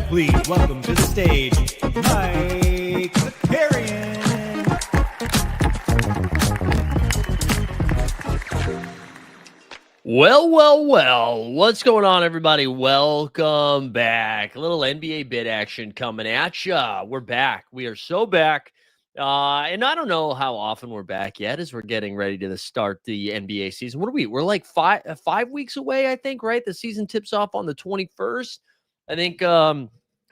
please welcome to the stage, Mike Zakarian. Well, what's going on, everybody? Welcome back. A little NBA bid action coming at ya. We're back. We are so back. And I don't know how often we're back yet as we're getting ready to start the NBA season. What are we? We're like 5 weeks away, I think, right? The season tips off on the 21st. I think,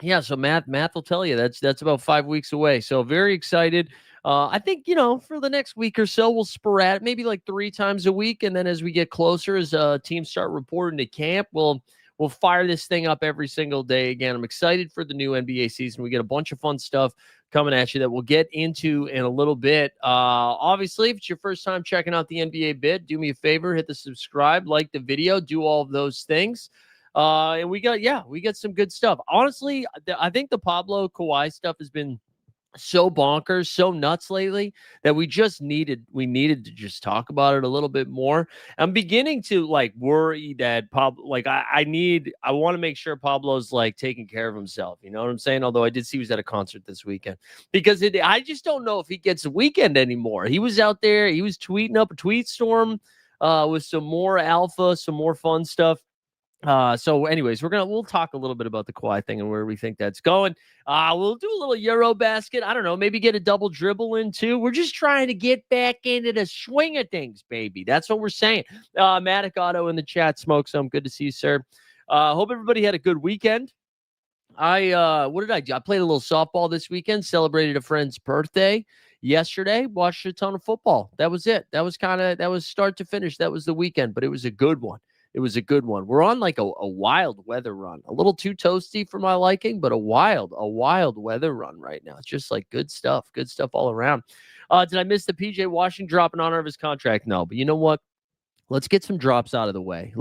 yeah, so math will tell you that's about 5 weeks away. So very excited. I think, for the next week or so, we'll sporadic, maybe like 3 times a week. And then as we get closer, as teams start reporting to camp, we'll fire this thing up every single day again. I'm excited for the new NBA season. We get a bunch of fun stuff coming at you that we'll get into in a little bit. Obviously, if it's your first time checking out the NBA bid, do me a favor, hit the subscribe, like the video, do all of those things. And we got some good stuff. Honestly, I think the Pablo Kawhi stuff has been so bonkers, so nuts lately that we needed to just talk about it a little bit more. I'm beginning to worry that Pablo, I want to make sure Pablo's taking care of himself. You know what I'm saying? Although I did see he was at a concert this weekend because I just don't know if he gets a weekend anymore. He was out there, he was tweeting up a tweet storm with some more alpha, some more fun stuff. So anyways, we'll talk a little bit about the Kawhi thing and where we think that's going. We'll do a little Eurobasket. I don't know, maybe get a double dribble in too. We're just trying to get back into the swing of things, baby. That's what we're saying. Matic Otto in the chat, Smoke Some. Good to see you, sir. Hope everybody had a good weekend. What did I do? I played a little softball this weekend, celebrated a friend's birthday yesterday, watched a ton of football. That was it. That was start to finish. That was the weekend, but it was a good one. It was a good one. We're on a wild weather run, a little too toasty for my liking, but a wild weather run right now. It's just good stuff all around. Did I miss the PJ Washington drop in honor of his contract? No, but you know what? Let's get some drops out of the way.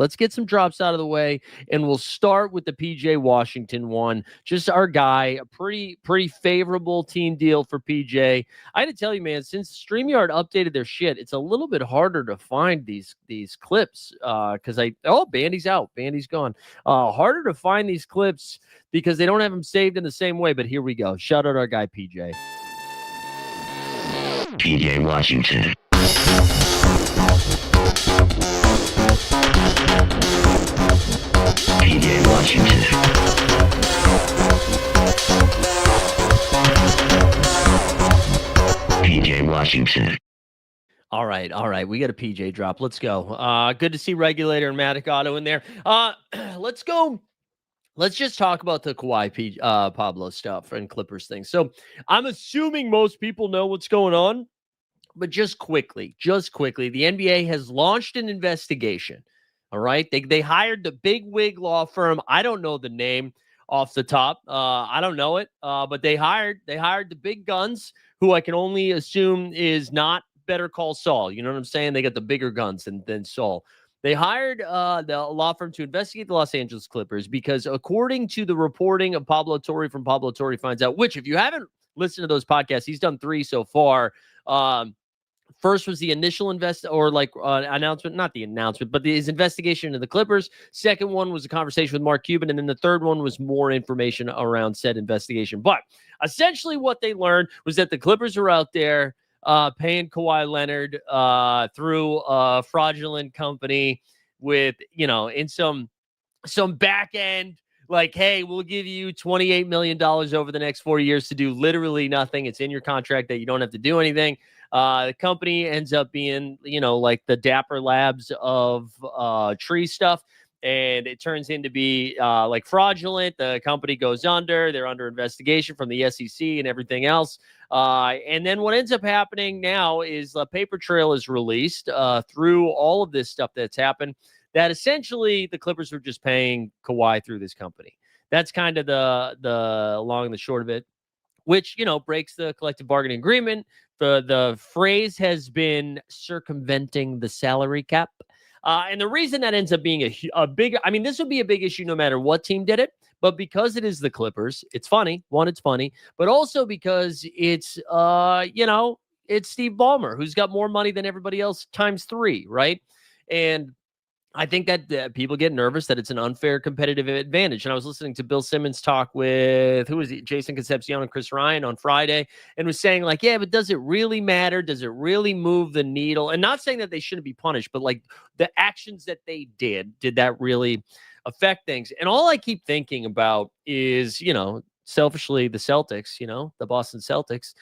And we'll start with the PJ Washington one. Just our guy, a pretty favorable team deal for PJ. I had to tell you, man, since StreamYard updated their shit, it's a little bit harder to find these clips because Bandy's out. Bandy's gone. Harder to find these clips because they don't have them saved in the same way. But here we go. Shout out our guy, PJ. PJ Washington. PJ Washington. PJ Washington. All right. We got a PJ drop. Let's go. Good to see Regulator and Matic Otto in there. Let's go. Let's just talk about the Kawhi Pablo stuff and Clippers thing. So I'm assuming most people know what's going on, but just quickly, the NBA has launched an investigation. All right. They hired the big wig law firm. I don't know the name off the top. I don't know it. But they hired the big guns, who I can only assume is not Better Call Saul. You know what I'm saying? They got the bigger guns than Saul. They hired the law firm to investigate the Los Angeles Clippers because, according to the reporting of Pablo Torre from Pablo Torre Finds Out, which if you haven't listened to those podcasts, he's done 3 so far. First was the initial announcement, not the announcement, but his investigation into the Clippers. Second one was a conversation with Mark Cuban. And then the third one was more information around said investigation. But essentially what they learned was that the Clippers are out there paying Kawhi Leonard through a fraudulent company with, in some back end, like, hey, we'll give you $28 million over the next 4 years to do literally nothing. It's in your contract that you don't have to do anything. The company ends up being, like the Dapper Labs of tree stuff. And it turns into be like fraudulent. The company goes under. They're under investigation from the SEC and everything else. And then what ends up happening now is a paper trail is released through all of this stuff that's happened, that essentially the Clippers were just paying Kawhi through this company. That's kind of the long and the short of it, which, breaks the collective bargaining agreement. The phrase has been circumventing the salary cap. And the reason that ends up being a big, this would be a big issue no matter what team did it, but because it is the Clippers, it's funny. One, it's funny, but also because it's, it's Steve Ballmer, who's got more money than everybody else times 3, right? And I think that people get nervous that it's an unfair competitive advantage. And I was listening to Bill Simmons talk with, Jason Concepcion and Chris Ryan on Friday, and was saying like, yeah, but does it really matter? Does it really move the needle? And not saying that they shouldn't be punished, but like the actions that they did that really affect things? And all I keep thinking about is, selfishly the Celtics, the Boston Celtics.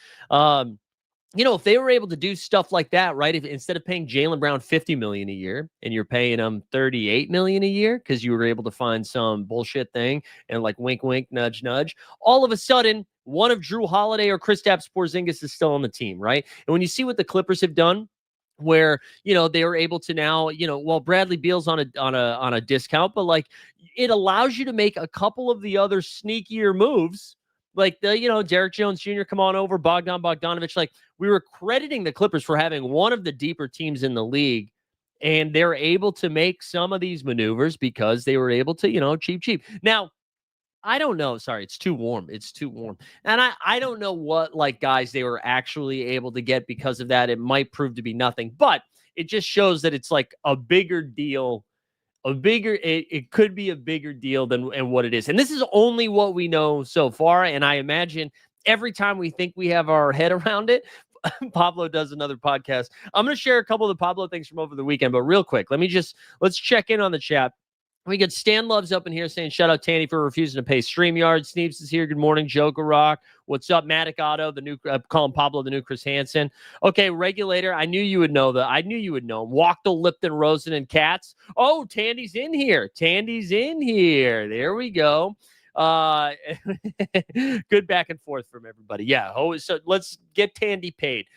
If they were able to do stuff like that, right? If instead of paying Jaylen Brown $50 million a year and you're paying him $38 million a year because you were able to find some bullshit thing and like wink, wink, nudge, nudge, all of a sudden one of Drew Holiday or Kristaps Porzingis is still on the team, right? And when you see what the Clippers have done, where they were able to now, Bradley Beal's on a discount, but like it allows you to make a couple of the other sneakier moves. Like Derek Jones Jr., come on over, Bogdan Bogdanovic. Like we were crediting the Clippers for having one of the deeper teams in the league, and they're able to make some of these maneuvers because they were able to, cheap. Now, I don't know. Sorry, it's too warm. And I don't know what like guys they were actually able to get because of that. It might prove to be nothing, but it just shows that it's like a bigger deal. It could be a bigger deal than what it is. And this is only what we know so far. And I imagine every time we think we have our head around it, Pablo does another podcast. I'm going to share a couple of the Pablo things from over the weekend, but real quick, let's check in on the chat. We got Stan Loves up in here saying, shout out Tanny for refusing to pay StreamYard. Sneeps is here. Good morning. Joker Rock. What's up? Matic Otto, the new, call him Pablo, the new Chris Hansen. Okay, Regulator. I knew you would know that. I knew you would know him. Wachtel, Lipton, Rosen, and Katz. Oh, Tandy's in here. There we go. Good back and forth from everybody. Yeah. Oh, so let's get Tandy paid.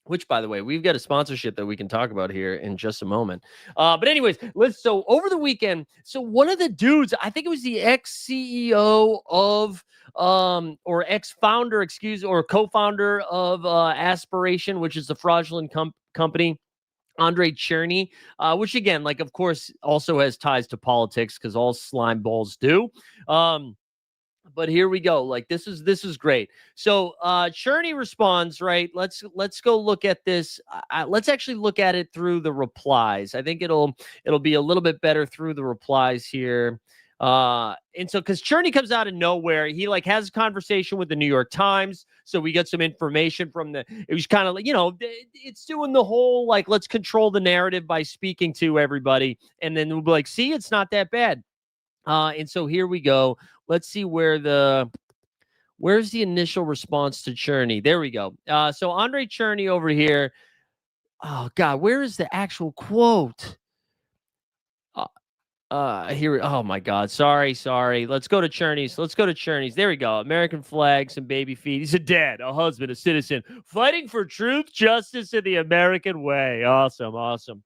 Which, by the way, we've got a sponsorship that we can talk about here in just a moment. But anyways, so over the weekend, so one of the dudes, I think it was the ex-CEO of, or ex-founder, or co-founder of Aspiration, which is the fraudulent company, Andre Cherny, which again, like, of course, also has ties to politics because all slime balls do. But here we go. Like this is great. So Cherny responds, right? Let's go look at this. Let's actually look at it through the replies. I think it'll be a little bit better through the replies here. And so because Cherny comes out of nowhere, he like has a conversation with the New York Times. So we get some information from it was kind of like, it's doing the whole like, let's control the narrative by speaking to everybody. And then we'll be like, see, it's not that bad. And so here we go. Let's see where's the initial response to Cherny. There we go. So Andre Cherny over here. Oh God, where is the actual quote? Here. Oh my God. Sorry. Let's go to Cherny's. There we go. American flag, some baby feet. He's a dad, a husband, a citizen, fighting for truth, justice, and the American way. Awesome.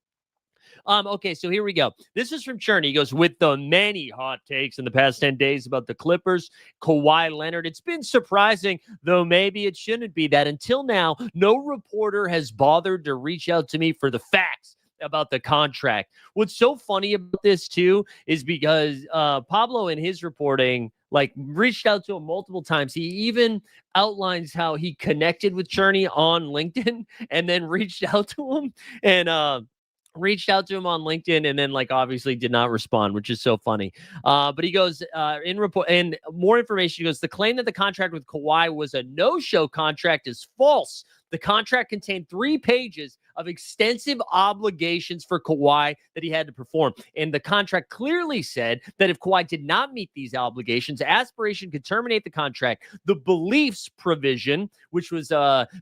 Okay, so here we go. This is from Cherny. He goes, with the many hot takes in the past 10 days about the Clippers, Kawhi Leonard, it's been surprising, though maybe it shouldn't be, that until now, no reporter has bothered to reach out to me for the facts about the contract. What's so funny about this, too, is because Pablo in his reporting like reached out to him multiple times. He even outlines how he connected with Cherney on LinkedIn and then reached out to him and reached out to him on LinkedIn and then like obviously did not respond, which is so funny. But he goes in report and more information. He goes, the claim that the contract with Kawhi was a no-show contract is false. The contract contained 3 pages of extensive obligations for Kawhi that he had to perform. And the contract clearly said that if Kawhi did not meet these obligations, Aspiration could terminate the contract. The beliefs provision, which was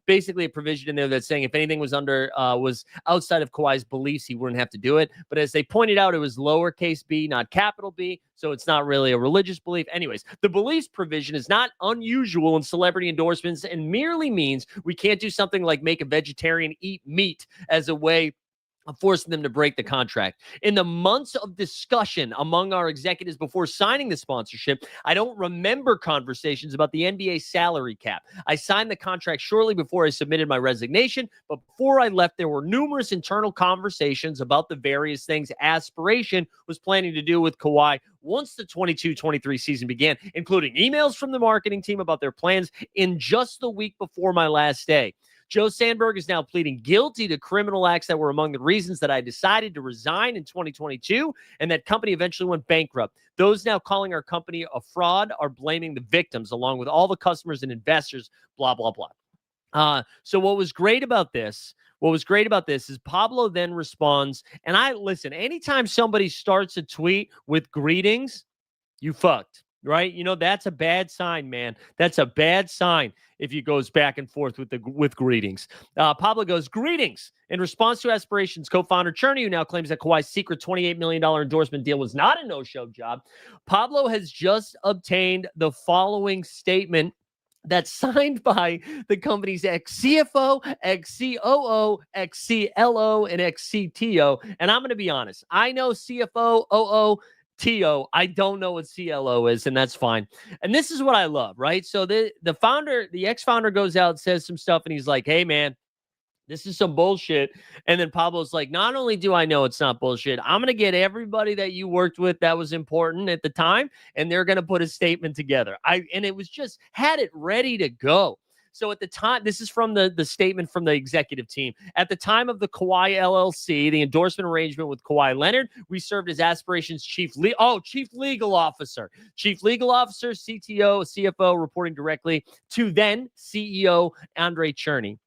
basically a provision in there that's saying if anything was outside of Kawhi's beliefs, he wouldn't have to do it. But as they pointed out, it was lowercase b, not capital B. So it's not really a religious belief. Anyways, the beliefs provision is not unusual in celebrity endorsements and merely means we can't do something like make a vegetarian eat meat as a way of forcing them to break the contract. In the months of discussion among our executives before signing the sponsorship, I don't remember conversations about the NBA salary cap. I signed the contract shortly before I submitted my resignation, but before I left, there were numerous internal conversations about the various things Aspiration was planning to do with Kawhi once the 22-23 season began, including emails from the marketing team about their plans in just the week before my last day. Joe Sandberg is now pleading guilty to criminal acts that were among the reasons that I decided to resign in 2022, and that company eventually went bankrupt. Those now calling our company a fraud are blaming the victims, along with all the customers and investors, blah, blah, blah. So what was great about this is Pablo then responds, and listen, anytime somebody starts a tweet with greetings, you fucked. Right? You know, that's a bad sign, man. That's a bad sign if he goes back and forth with greetings. Pablo goes, greetings. In response to Aspiration's co-founder Cherney, who now claims that Kawhi's secret $28 million endorsement deal was not a no-show job, Pablo has just obtained the following statement that's signed by the company's ex-CFO, ex-COO, ex-CLO, and ex-CTO. And I'm going to be honest. I know CFO, OO, TO. I don't know what CLO is, and that's fine. And this is what I love, right? So the ex-founder goes out, says some stuff, and he's like, hey, man, this is some bullshit. And then Pablo's like, not only do I know it's not bullshit, I'm going to get everybody that you worked with that was important at the time, and they're going to put a statement together. And it was just had it ready to go. So at the time, this is from the statement from the executive team. At the time of the Kawhi LLC, the endorsement arrangement with Kawhi Leonard, we served as Aspiration's chief legal officer, CTO, CFO, reporting directly to then CEO Andre Cherney.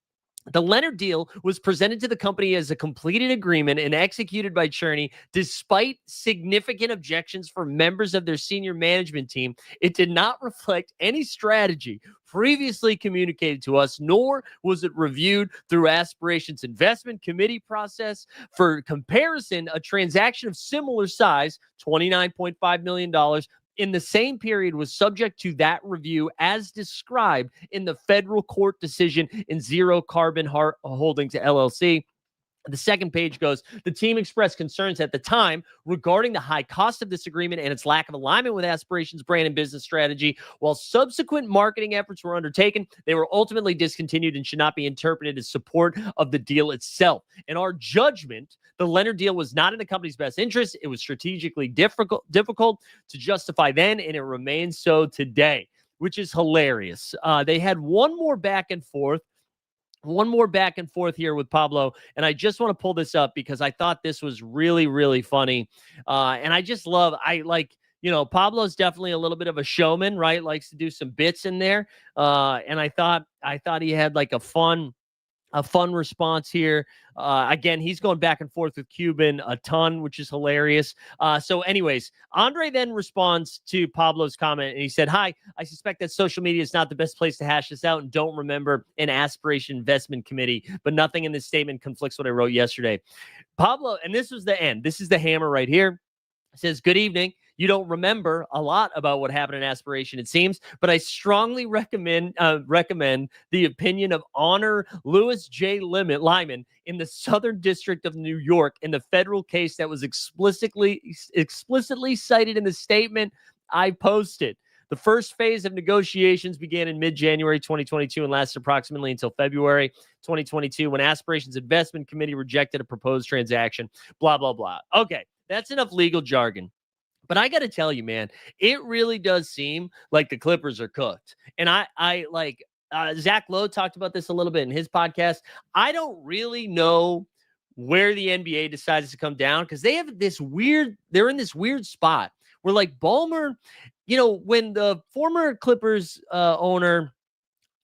The Leonard deal was presented to the company as a completed agreement and executed by Cherney despite significant objections from members of their senior management team. It did not reflect any strategy previously communicated to us, nor was it reviewed through Aspiration's investment committee process. For comparison, a transaction of similar size, $29.5 million, in the same period was subject to that review as described in the federal court decision in Zero Carbon Holdings LLC. The second page goes, the team expressed concerns at the time regarding the high cost of this agreement and its lack of alignment with Aspiration's brand and business strategy. While subsequent marketing efforts were undertaken, they were ultimately discontinued and should not be interpreted as support of the deal itself. In our judgment, the Leonard deal was not in the company's best interest. It was strategically difficult to justify then, and it remains so today, which is hilarious. They had one more back and forth here with Pablo. And I just want to pull this up because I thought this was really, really funny. And Pablo's definitely a little bit of a showman, right? Likes to do some bits in there. And I thought he had like a fun response here. Again, he's going back and forth with Cuban a ton, which is hilarious. So anyways, Andre then responds to Pablo's comment, and he said, hi, I suspect that social media is not the best place to hash this out and don't remember an Aspiration investment committee, but nothing in this statement conflicts what I wrote yesterday. Pablo, and this was the end. This is the hammer right here. It says, good evening. You don't remember a lot about what happened in Aspiration, it seems, but I strongly recommend the opinion of Honor Louis J. Lyman in the Southern District of New York in the federal case that was explicitly cited in the statement I posted. The first phase of negotiations began in mid-January 2022 and lasted approximately until February 2022 when Aspiration's investment committee rejected a proposed transaction, blah, blah, blah. Okay, that's enough legal jargon. But I got to tell you, man, it really does seem like the Clippers are cooked. And I like Zach Lowe talked about this a little bit in his podcast. I don't really know where the NBA decides to come down because they're in this weird spot where like Ballmer, when the former Clippers owner,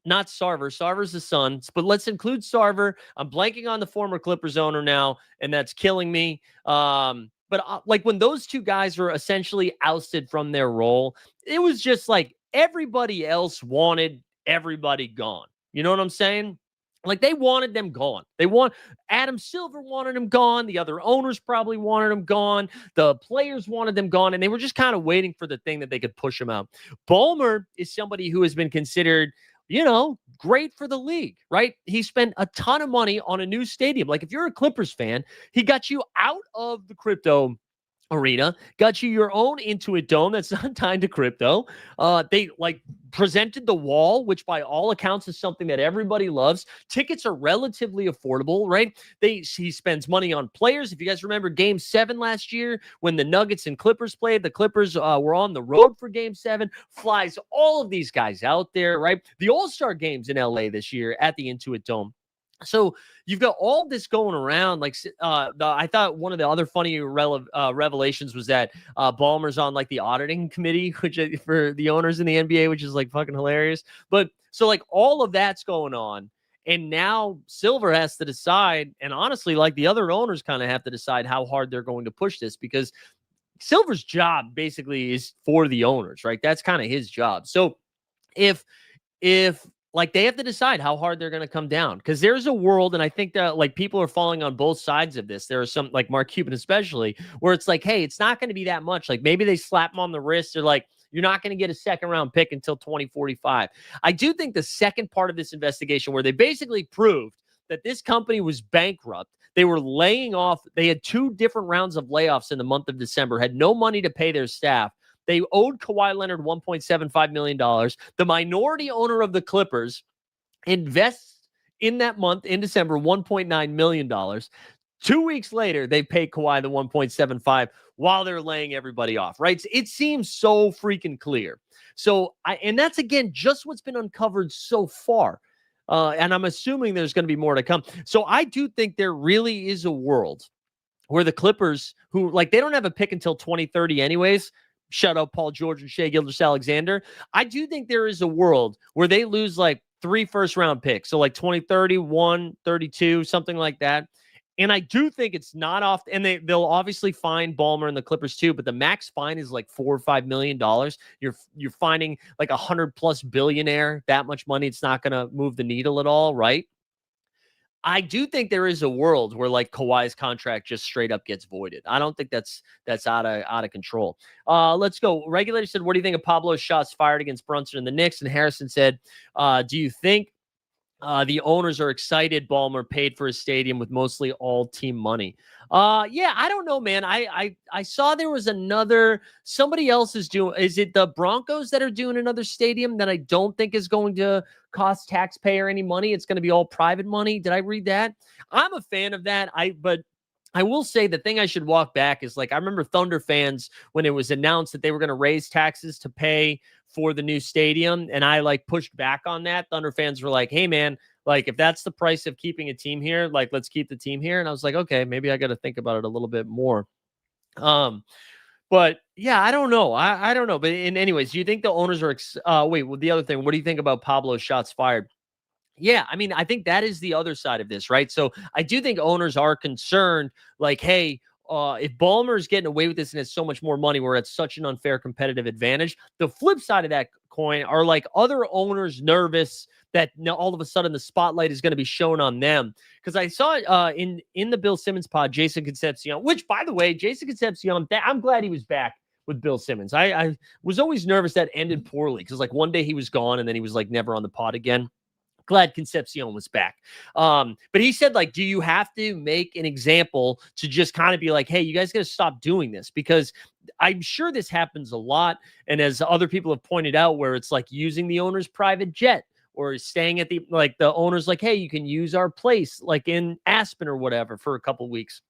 not Sarver. Sarver's the son, but let's include Sarver. I'm blanking on the former Clippers owner now, and that's killing me. But like when those two guys were essentially ousted from their role, it was just like everybody else wanted everybody gone. You know what I'm saying? Like they wanted them gone. Adam Silver wanted him gone. The other owners probably wanted him gone. The players wanted them gone, and they were just kind of waiting for the thing that they could push him out. Ballmer is somebody who has been considered, great for the league, right? He spent a ton of money on a new stadium. Like if you're a Clippers fan, he got you out of the crypto arena, got you your own Intuit Dome that's not tied to crypto. They like presented the wall, which by all accounts is something that everybody loves. Tickets are relatively affordable, right? He spends money on players. If you guys remember Game 7 last year when the Nuggets and Clippers played, the Clippers were on the road for Game 7, flies all of these guys out there, right? The All-Star games in LA this year at the Intuit Dome. So you've got all this going around. Like I thought one of the other funny revelations was that Ballmer's on like the auditing committee, which for the owners in the NBA, which is like fucking hilarious. But so like all of that's going on. And now Silver has to decide. And honestly, like the other owners kind of have to decide how hard they're going to push this because Silver's job basically is for the owners, right? That's kind of his job. So if like they have to decide how hard they're going to come down because there's a world, and I think that like people are falling on both sides of this. There are some like Mark Cuban especially where it's like, hey, it's not going to be that much. Like maybe they slap him on the wrist. They're like, you're not going to get a second round pick until 2045. I do think the second part of this investigation where they basically proved that this company was bankrupt. They were laying off. They had 2 different rounds of layoffs in the month of December, had no money to pay their staff. They owed Kawhi Leonard $1.75 million. The minority owner of the Clippers invests in that month in December $1.9 million. 2 weeks later, they pay Kawhi the 1.75 while they're laying everybody off, right? It seems so freaking clear. So, and that's, again, just what's been uncovered so far. And I'm assuming there's going to be more to come. So I do think there really is a world where the Clippers, who, like, they don't have a pick until 2030 anyways, shout out Paul George and Shai Gilgeous-Alexander. I do think there is a world where they lose like 3 first-round picks. So like 2031, 32, something like that. And I do think it's not off. And they'll obviously fine Ballmer and the Clippers too, but the max fine is like $4 or $5 million. You're finding like $100+ billionaire, that much money. It's not going to move the needle at all, right? I do think there is a world where like Kawhi's contract just straight up gets voided. I don't think that's out of control. Let's go. Regulator said, what do you think of Pablo's shots fired against Brunson and the Knicks? And Harrison said, do you think the owners are excited Ballmer paid for his stadium with mostly all team money? Yeah, I don't know, man. I saw there was somebody else is doing, is it the Broncos that are doing another stadium that I don't think is going to cost taxpayer any money? It's going to be all private money. Did I read that? I'm a fan of that. But I will say the thing I should walk back is like, I remember Thunder fans when it was announced that they were going to raise taxes to pay for the new stadium. And I like pushed back on that. Thunder fans were like, hey man, like if that's the price of keeping a team here, like let's keep the team here. And I was like, okay, maybe I got to think about it a little bit more. But yeah, I don't know. I don't know. But anyways, do you think the owners are, the other thing, what do you think about Pablo's shots fired? Yeah, I mean, I think that is the other side of this, right? So I do think owners are concerned, like, hey, if Ballmer is getting away with this and has so much more money, we're at such an unfair competitive advantage. The flip side of that coin are like other owners nervous that all of a sudden the spotlight is going to be shown on them. Because I saw in the Bill Simmons pod, Jason Concepcion, which, by the way, Jason Concepcion, I'm glad he was back with Bill Simmons. I was always nervous that ended poorly because like one day he was gone and then he was like never on the pod again. Glad Concepcion was back. But he said, like, do you have to make an example to just kind of be like, hey, you guys got to stop doing this? Because I'm sure this happens a lot. And as other people have pointed out, where it's like using the owner's private jet or staying at the owner's like, hey, you can use our place like in Aspen or whatever for a couple of weeks.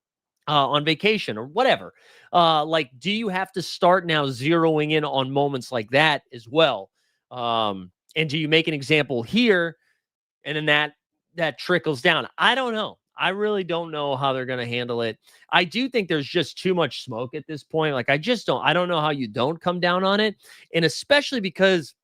on vacation or whatever. Like, do you have to start now zeroing in on moments like that as well? And do you make an example here and then that trickles down? I don't know. I really don't know how they're going to handle it. I do think there's just too much smoke at this point. Like, I don't know how you don't come down on it. And especially because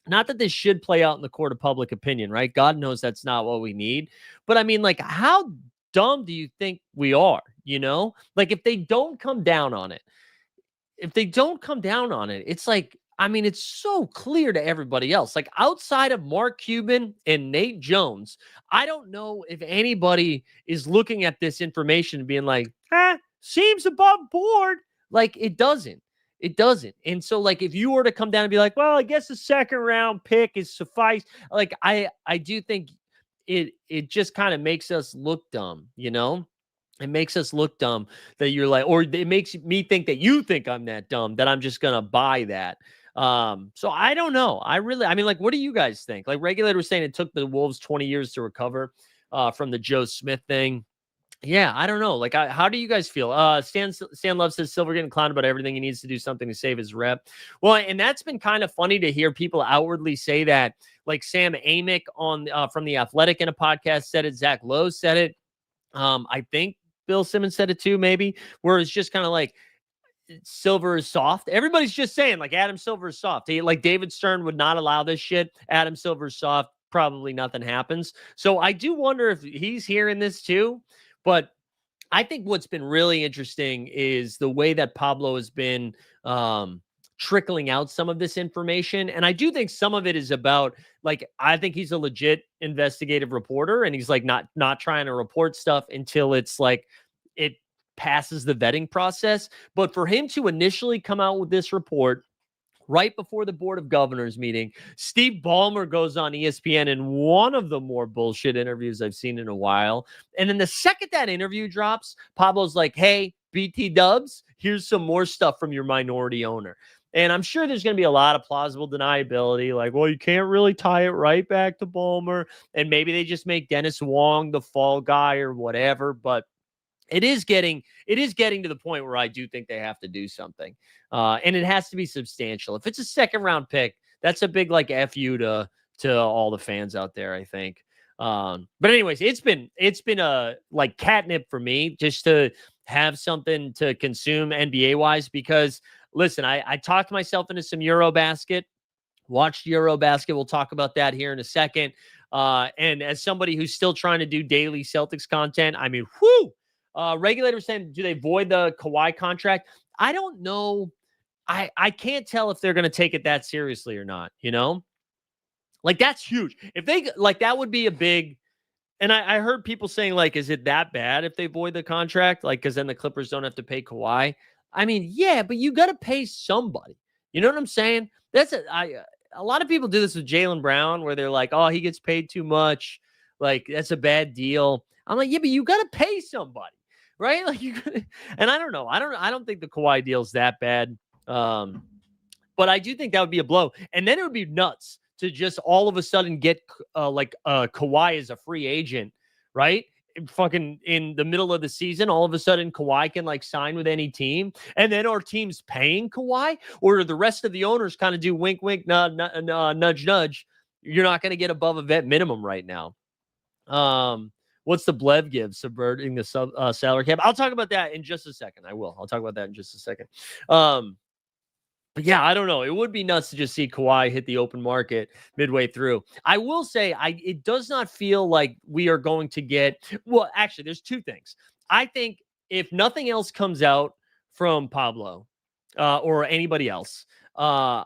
not that this should play out in the court of public opinion, right? God knows that's not what we need. But I mean, like, how dumb do you think we are? You know, like if they don't come down on it, it's like, I mean, it's so clear to everybody else. Like outside of Mark Cuban and Nate Jones, I don't know if anybody is looking at this information and being like, seems above board. Like it doesn't. It doesn't. And so, like, if you were to come down and be like, well, I guess a second round pick is suffice. Like, I do think it just kind of makes us look dumb, you know? It makes us look dumb that you're like, or it makes me think that you think I'm that dumb, that I'm just going to buy that. So I don't know. I mean, like, what do you guys think? Like, Regulator was saying it took the Wolves 20 years to recover from the Joe Smith thing. Yeah, I don't know. Like, how do you guys feel? Stan Love says Silver getting clowned about everything. He needs to do something to save his rep. Well, and that's been kind of funny to hear people outwardly say that. Like Sam Amick on from The Athletic in a podcast said it. Zach Lowe said it. I think Bill Simmons said it too, maybe, where it's just kind of like Silver is soft. Everybody's just saying like Adam Silver is soft. Like David Stern would not allow this shit. Adam Silver is soft. Probably nothing happens. So I do wonder if he's hearing this too. But I think what's been really interesting is the way that Pablo has been trickling out some of this information. And I do think some of it is about, like, I think he's a legit investigative reporter and he's like not trying to report stuff until it's like it passes the vetting process. But for him to initially come out with this report right before the Board of Governors meeting, Steve Ballmer goes on ESPN in one of the more bullshit interviews I've seen in a while. And then the second that interview drops, Pablo's like, hey, BT Dubs, here's some more stuff from your minority owner. And I'm sure there's going to be a lot of plausible deniability. Like, well, you can't really tie it right back to Ballmer. And maybe they just make Dennis Wong the fall guy or whatever. But it is getting to the point where I do think they have to do something. And it has to be substantial. If it's a second round pick, that's a big like F you to all the fans out there, I think. But anyways, it's been a like catnip for me just to have something to consume NBA wise, because listen, I talked myself into some Eurobasket, watched Eurobasket. We'll talk about that here in a second. And as somebody who's still trying to do daily Celtics content, I mean, whoo! Regulators saying, do they void the Kawhi contract? I don't know. I can't tell if they're going to take it that seriously or not, you know? Like, that's huge. If they, like, that would be a big, and I heard people saying, like, is it that bad if they void the contract? Like, because then the Clippers don't have to pay Kawhi. I mean, yeah, but you got to pay somebody. You know what I'm saying? A lot of people do this with Jaylen Brown where they're like, oh, he gets paid too much. Like, that's a bad deal. I'm like, yeah, but you got to pay somebody. Right? Like and I don't know. I don't think the Kawhi deal's that bad. But I do think that would be a blow. And then it would be nuts to just all of a sudden get Kawhi as a free agent, right? Fucking in the middle of the season, all of a sudden Kawhi can like sign with any team. And then our team's paying Kawhi, or the rest of the owners kind of do wink, wink, nudge, nudge. You're not going to get above a vet minimum right now. What's the Blev give? Subverting the salary cap. I'll talk about that in just a second. I'll talk about that in just a second. But yeah, I don't know. It would be nuts to just see Kawhi hit the open market midway through. I will say, it does not feel like we are going to get. Well, actually, there's two things. I think if nothing else comes out from Pablo or anybody else, I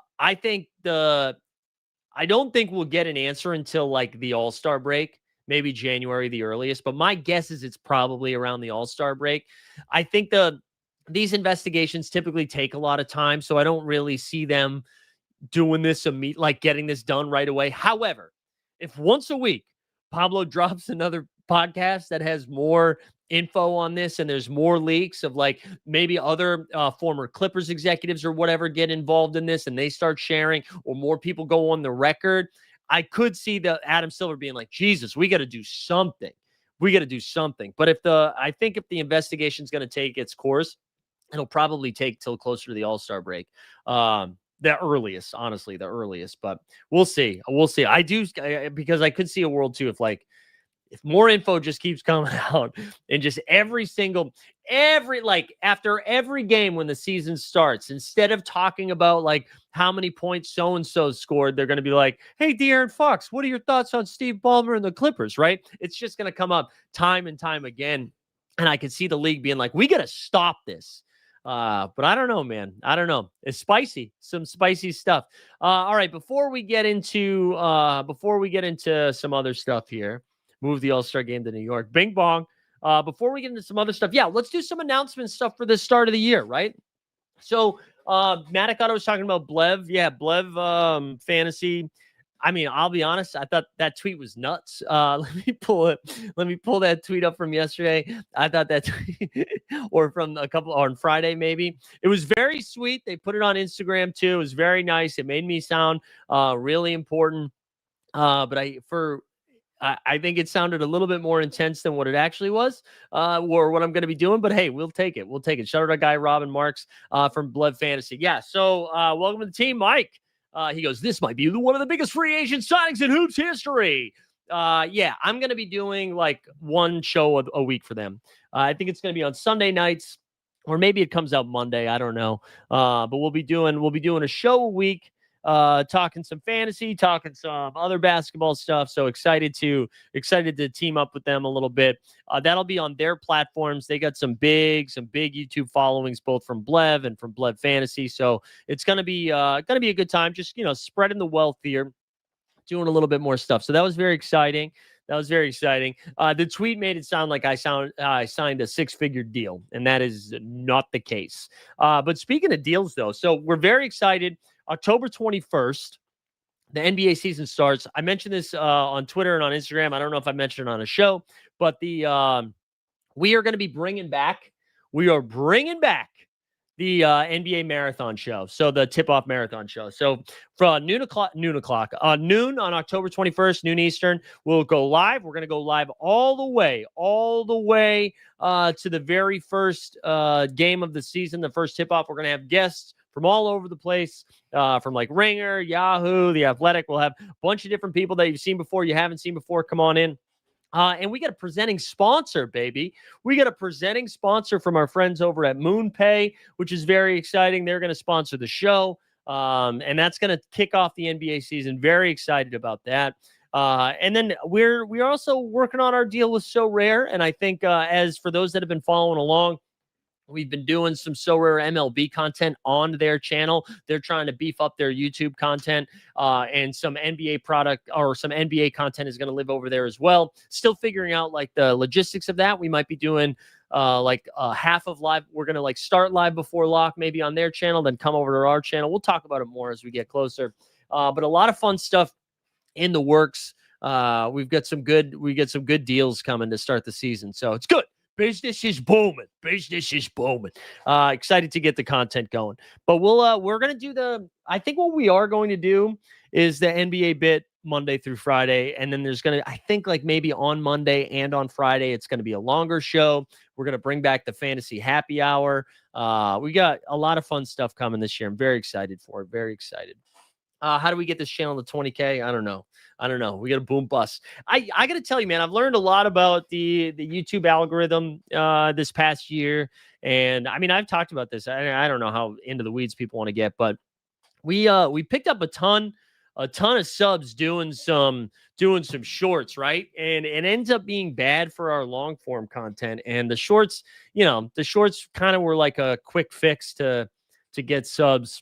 don't think we'll get an answer until like the All-Star break. Maybe January, the earliest, but my guess is it's probably around the All-Star break. I think these investigations typically take a lot of time, so I don't really see them doing this like getting this done right away. However, if once a week Pablo drops another podcast that has more info on this and there's more leaks of like maybe other former Clippers executives or whatever get involved in this and they start sharing, or more people go on the record, I could see the Adam Silver being like, Jesus, we got to do something. we got to do something. But I think if the investigation is going to take its course, it'll probably take till closer to the All-Star break. The earliest, honestly, the earliest, but we'll see. We'll see. Because I could see a world too, if more info just keeps coming out and just after every game when the season starts, instead of talking about like how many points so-and-so scored, they're going to be like, hey, De'Aaron Fox, what are your thoughts on Steve Ballmer and the Clippers, right? It's just going to come up time and time again. And I could see the league being like, we got to stop this. But I don't know, man. I don't know. It's spicy, some spicy stuff. All right. Before we get into some other stuff here, move the All-Star game to New York. Bing bong. Before we get into some other stuff, let's do some announcement stuff for the start of the year, right? So, Matt was talking about Blev. Yeah, Blev fantasy. I mean, I'll be honest. I thought that tweet was nuts. Let me pull that tweet up from yesterday. I thought that or from on Friday, maybe. It was very sweet. They put it on Instagram too. It was very nice. It made me sound really important. But I think it sounded a little bit more intense than what it actually was, or what I'm going to be doing. But hey, we'll take it. We'll take it. Shout out to our guy Robin Marks from Blood Fantasy. Yeah. So welcome to the team, Mike. He goes, this might be one of the biggest free agent signings in hoops history. I'm going to be doing like one show a week for them. I think it's going to be on Sunday nights, or maybe it comes out Monday. I don't know. But we'll be doing a show a week. Talking some fantasy, talking some other basketball stuff. So excited to team up with them a little bit. That'll be on their platforms. They got some big YouTube followings, both from Blev and from Blev Fantasy. So it's gonna be a good time. Just spreading the wealth here, doing a little bit more stuff. So that was very exciting. The tweet made it sound like I signed a 6-figure deal, and that is not the case. But speaking of deals, though, so we're very excited. October 21st, the NBA season starts. I mentioned this on Twitter and on Instagram. I don't know if I mentioned it on a show, but we are going to be bringing back the NBA marathon show. So the tip-off marathon show. So from noon on October 21st, noon Eastern, we'll go live. We're going to go live all the way to the very first game of the season, the first tip-off. We're going to have guests from all over the place, from like Ringer, Yahoo, The Athletic. We'll have a bunch of different people that you've seen before, you haven't seen before. Come on in. And we got a presenting sponsor, baby. We got a presenting sponsor from our friends over at MoonPay, which is very exciting. They're going to sponsor the show, and that's going to kick off the NBA season. Very excited about that. And then we're also working on our deal with So Rare. And I think as for those that have been following along, we've been doing some So Rare MLB content on their channel. They're trying to beef up their YouTube content, and some NBA product or some NBA content is going to live over there as well. Still figuring out like the logistics of that. We might be doing half of live. We're going to like start live before lock, maybe on their channel, then come over to our channel. We'll talk about it more as we get closer. But a lot of fun stuff in the works. We get some good deals coming to start the season. So it's good. Business is booming. Excited to get the content going. But we're going to do I think what we are going to do is the NBA bit Monday through Friday. And then there's going to, I think like maybe on Monday and on Friday, it's going to be a longer show. We're going to bring back the fantasy happy hour. We got a lot of fun stuff coming this year. I'm very excited for it. Very excited. How do we get this channel to 20K? I don't know. We got a boom bust. I got to tell you, man, I've learned a lot about the YouTube algorithm this past year. And I mean, I've talked about this. I don't know how into the weeds people want to get, but we picked up a ton of subs doing some shorts, right? And it ends up being bad for our long form content. And the shorts kind of were like a quick fix to get subs.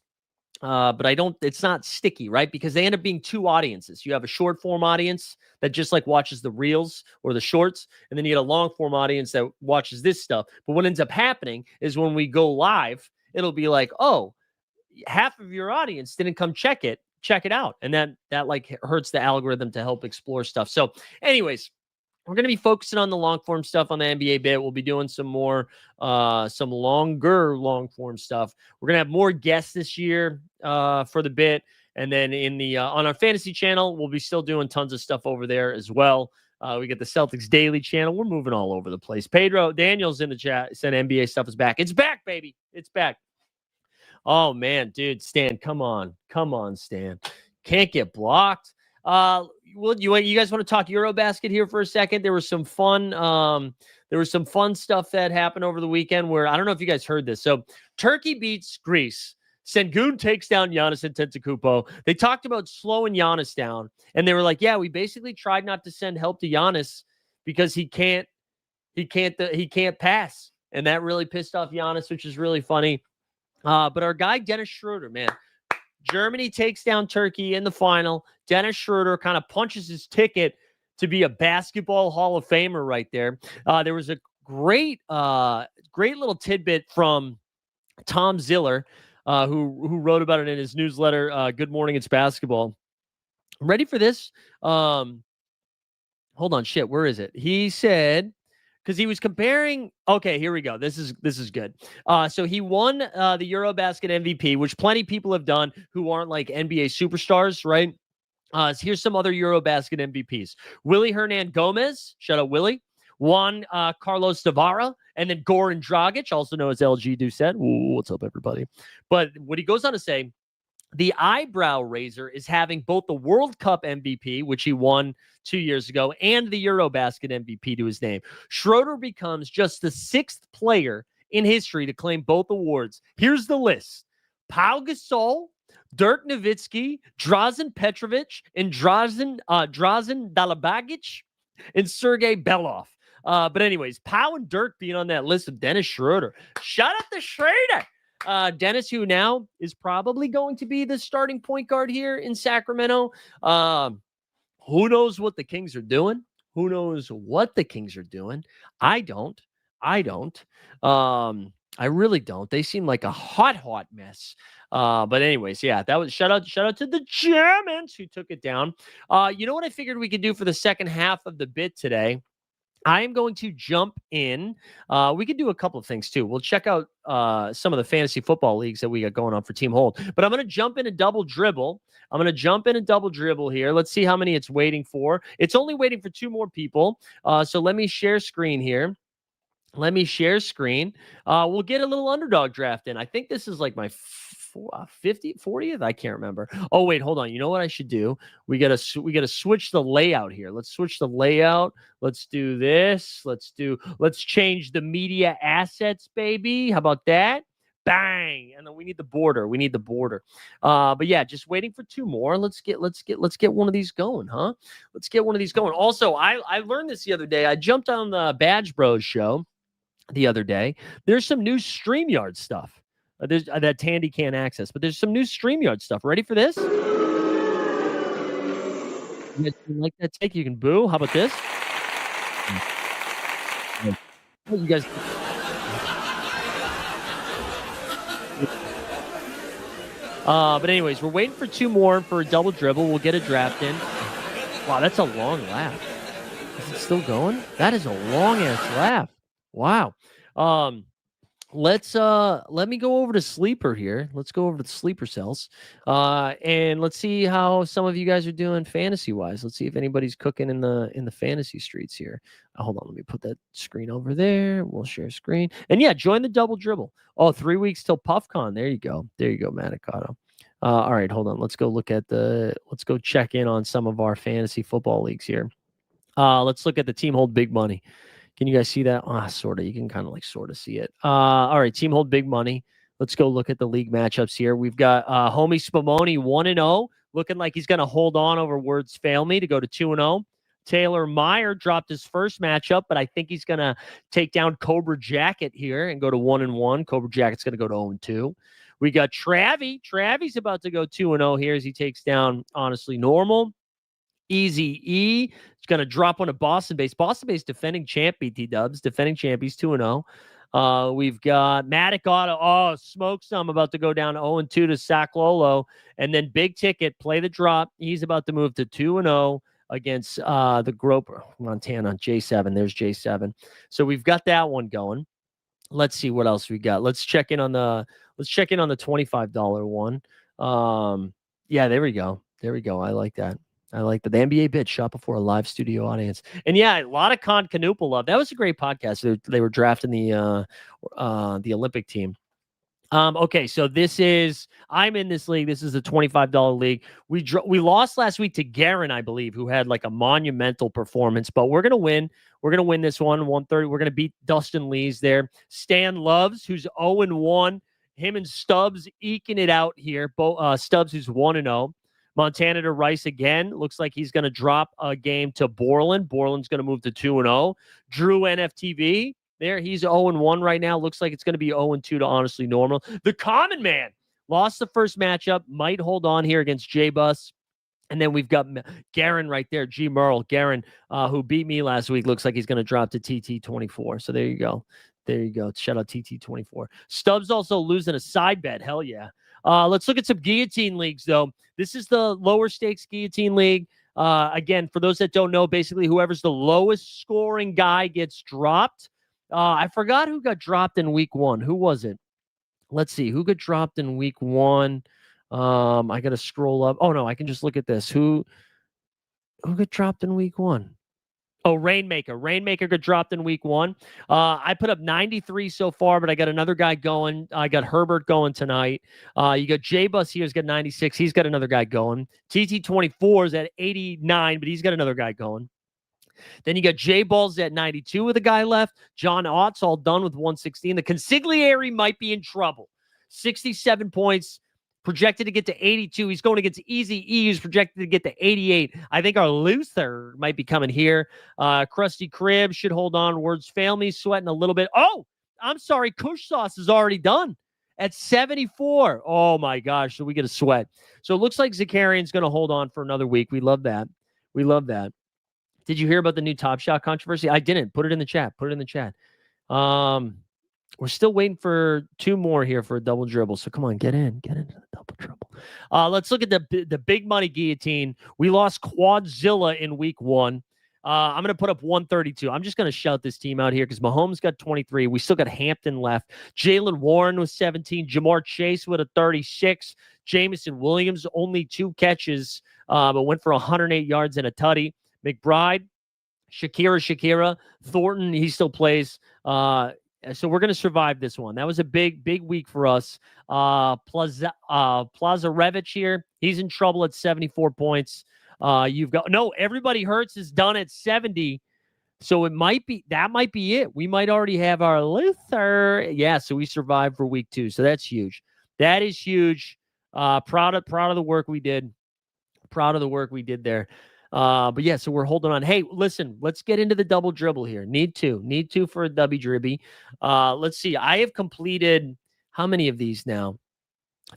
But it's not sticky, right? Because they end up being two audiences. You have a short form audience that just like watches the reels or the shorts. And then you get a long form audience that watches this stuff. But what ends up happening is when we go live, it'll be like, oh, half of your audience didn't come check it out. And that like hurts the algorithm to help explore stuff. So anyways, we're going to be focusing on the long form stuff on the NBA bit. We'll be doing some more, some longer long form stuff. We're going to have more guests this year for the bit. And then on our fantasy channel, we'll be still doing tons of stuff over there as well. We get the Celtics Daily channel. We're moving all over the place. Pedro Daniels in the chat said NBA stuff is back. It's back, baby. It's back. Oh, man, dude. Stan, come on. Come on, Stan. Can't get blocked. Well, you guys want to talk Eurobasket here for a second? There was some fun stuff that happened over the weekend where I don't know if you guys heard this. So Turkey beats Greece. Sengun takes down Giannis Antetokounmpo. They talked about slowing Giannis down, and they were like, "Yeah, we basically tried not to send help to Giannis because he can't pass," and that really pissed off Giannis, which is really funny. But our guy Dennis Schroeder, man, Germany takes down Turkey in the final. Dennis Schroeder kind of punches his ticket to be a basketball Hall of Famer right there. There was a great little tidbit from Tom Ziller, who wrote about it in his newsletter, Good Morning, It's Basketball. Ready for this? Hold on, shit, where is it? He said, because he was comparing. Okay, here we go. This is good. So he won the Eurobasket MVP, which plenty of people have done who aren't like NBA superstars, right? Here's some other Eurobasket MVPs. Willie Hernan Gomez, shout out Willie. Juan Carlos Tavara, and then Goran Dragic, also known as LG Doucette. Ooh, what's up, everybody? But what he goes on to say, the eyebrow raiser is having both the World Cup MVP, which he won 2 years ago, and the Eurobasket MVP to his name. Schroeder becomes just the 6th player in history to claim both awards. Here's the list. Pau Gasol, Dirk Nowitzki, Drazen Petrovic, and Drazen Dalabagic, and Sergei Belov. But anyways, Pau and Dirk being on that list of Dennis Schroeder. Shout out to Schroeder. Dennis, who now is probably going to be the starting point guard here in Sacramento. Who knows what the Kings are doing? Who knows what the Kings are doing? I don't. I really don't. They seem like a hot mess. But anyways, yeah, that was shout out to the Germans who took it down. You know what I figured we could do for the second half of the bit today? I am going to jump in. We could do a couple of things too. We'll check out some of the fantasy football leagues that we got going on for Team Hold. But I'm going to jump in a double dribble. Here. Let's see how many it's waiting for. It's only waiting for 2 more people. So let me share screen here. We'll get a little underdog draft in. I think this is like my 40th. I can't remember. Oh, wait, hold on. You know what I should do? We got to switch the layout here. Let's switch the layout. Let's do this. Let's change the media assets, baby. How about that? Bang. And then we need the border. But yeah, just waiting for 2 more. Let's get one of these going, huh? Let's get one of these going. Also, I learned this the other day. I jumped on the Badge Bros show the other day. There's some new StreamYard stuff. There's that Tandy can't access, but there's some new StreamYard stuff. Ready for this? You guys like that take? You can boo. How about this? You guys. But anyways, we're waiting for 2 more for a double dribble. We'll get a draft in. Wow, that's a long laugh. Is it still going? That is a long ass laugh. Wow. Let me go over to Sleeper here. Let's go over to the Sleeper cells. And let's see how some of you guys are doing fantasy wise. Let's see if anybody's cooking in the fantasy streets here. Hold on, let me put that screen over there. We'll share screen. And yeah, join the double dribble. Oh, 3 weeks till PuffCon. There you go, Manicato. All right, hold on. Let's go check in on some of our fantasy football leagues here. Let's look at the Team Hold Big Money. Can you guys see that? Sort of. You can kind of sort of see it. All right, Team Hold Big Money. Let's go look at the league matchups here. We've got homie Spumoni 1-0, looking like he's going to hold on over Words Fail Me to go to 2-0. Taylor Meyer dropped his first matchup, but I think he's going to take down Cobra Jacket here and go to 1-1. Cobra Jacket's going to go to 0-2. We got Travie. Travie's about to go 2-0 here as he takes down Honestly Normal. Easy E is going to drop on a Boston base. Boston base defending champ, BT Dubs. Defending champ. He's 2-0. We've got Matic Auto. Oh, smoke some. About to go down 0-2 to Sac Lolo. And then Big Ticket, play the drop. He's about to move to 2-0 against the Groper Montana. J7. There's J7. So we've got that one going. Let's see what else we got. Let's check in on the $25 one. Yeah, there we go. I like that. I like that. The NBA bit shot before a live studio audience. And yeah, a lot of Canoopal love. That was a great podcast. They were drafting the Olympic team. Okay, so I'm in this league. This is a $25 league. We lost last week to Garen, I believe, who had like a monumental performance, but we're gonna win. We're gonna win this one, 130. We're gonna beat Dustin Lee's there. Stan Loves, who's 0-1. Him and Stubbs eking it out here. Stubbs, who's 1-0. Montana to Rice again. Looks like he's gonna drop a game to Borland. Borland's gonna move to 2-0. Drew NFTV. There, he's 0-1 right now. Looks like it's going to be 0-2 to honestly normal. The Common Man lost the first matchup, might hold on here against J-Bus. And then we've got Garen right there, G. Merle. Garen, who beat me last week, looks like he's going to drop to TT24. So there you go. There you go. Shout out TT24. Stubbs also losing a side bet. Hell yeah. Let's look at some guillotine leagues, though. This is the lower stakes guillotine league. Again, for those that don't know, basically whoever's the lowest scoring guy gets dropped. I forgot who got dropped in week 1. Who was it? Let's see. Who got dropped in week 1? I got to scroll up. Oh, no, I can just look at this. Who got dropped in week 1? Oh, Rainmaker. Rainmaker got dropped in week 1. I put up 93 so far, but I got another guy going. I got Herbert going tonight. You got J-Bus here. He's got 96. He's got another guy going. TT24 is at 89, but he's got another guy going. Then you got J Balls at 92 with a guy left. John Ott's all done with 116. The Consigliere might be in trouble. 67 points, projected to get to 82. He's going against Easy E, who's projected to get to 88. I think our Luther might be coming here. Krusty Krib should hold on. Words fail me. Sweating a little bit. Oh, I'm sorry. Kush Sauce is already done at 74. Oh, my gosh. So we get a sweat. So it looks like Zakarian's going to hold on for another week. We love that. We love that. Did you hear about the new Top Shot controversy? I didn't. Put it in the chat. We're still waiting for 2 more here for a double dribble. So come on, get into the double dribble. Let's look at the big money guillotine. We lost Quadzilla in week 1. I'm going to put up 132. I'm just going to shout this team out here because Mahomes got 23. We still got Hampton left. Jalen Warren with 17. Jamar Chase with a 36. Jamison Williams, only 2 catches, but went for 108 yards and a tutty. McBride, Shakira, Thornton, he still plays. So we're going to survive this one. That was a big week for us. Plazarevich here, he's in trouble at 74 points. Everybody hurts is done at 70. So that might be it. We might already have our Luther. Yeah, so we survived for week 2. So that's huge. That is huge. Proud of the work we did. Proud of the work we did there. But yeah, so we're holding on. Hey, listen, let's get into the double dribble here. Need to for a W dribby. Let's see. I have completed how many of these now?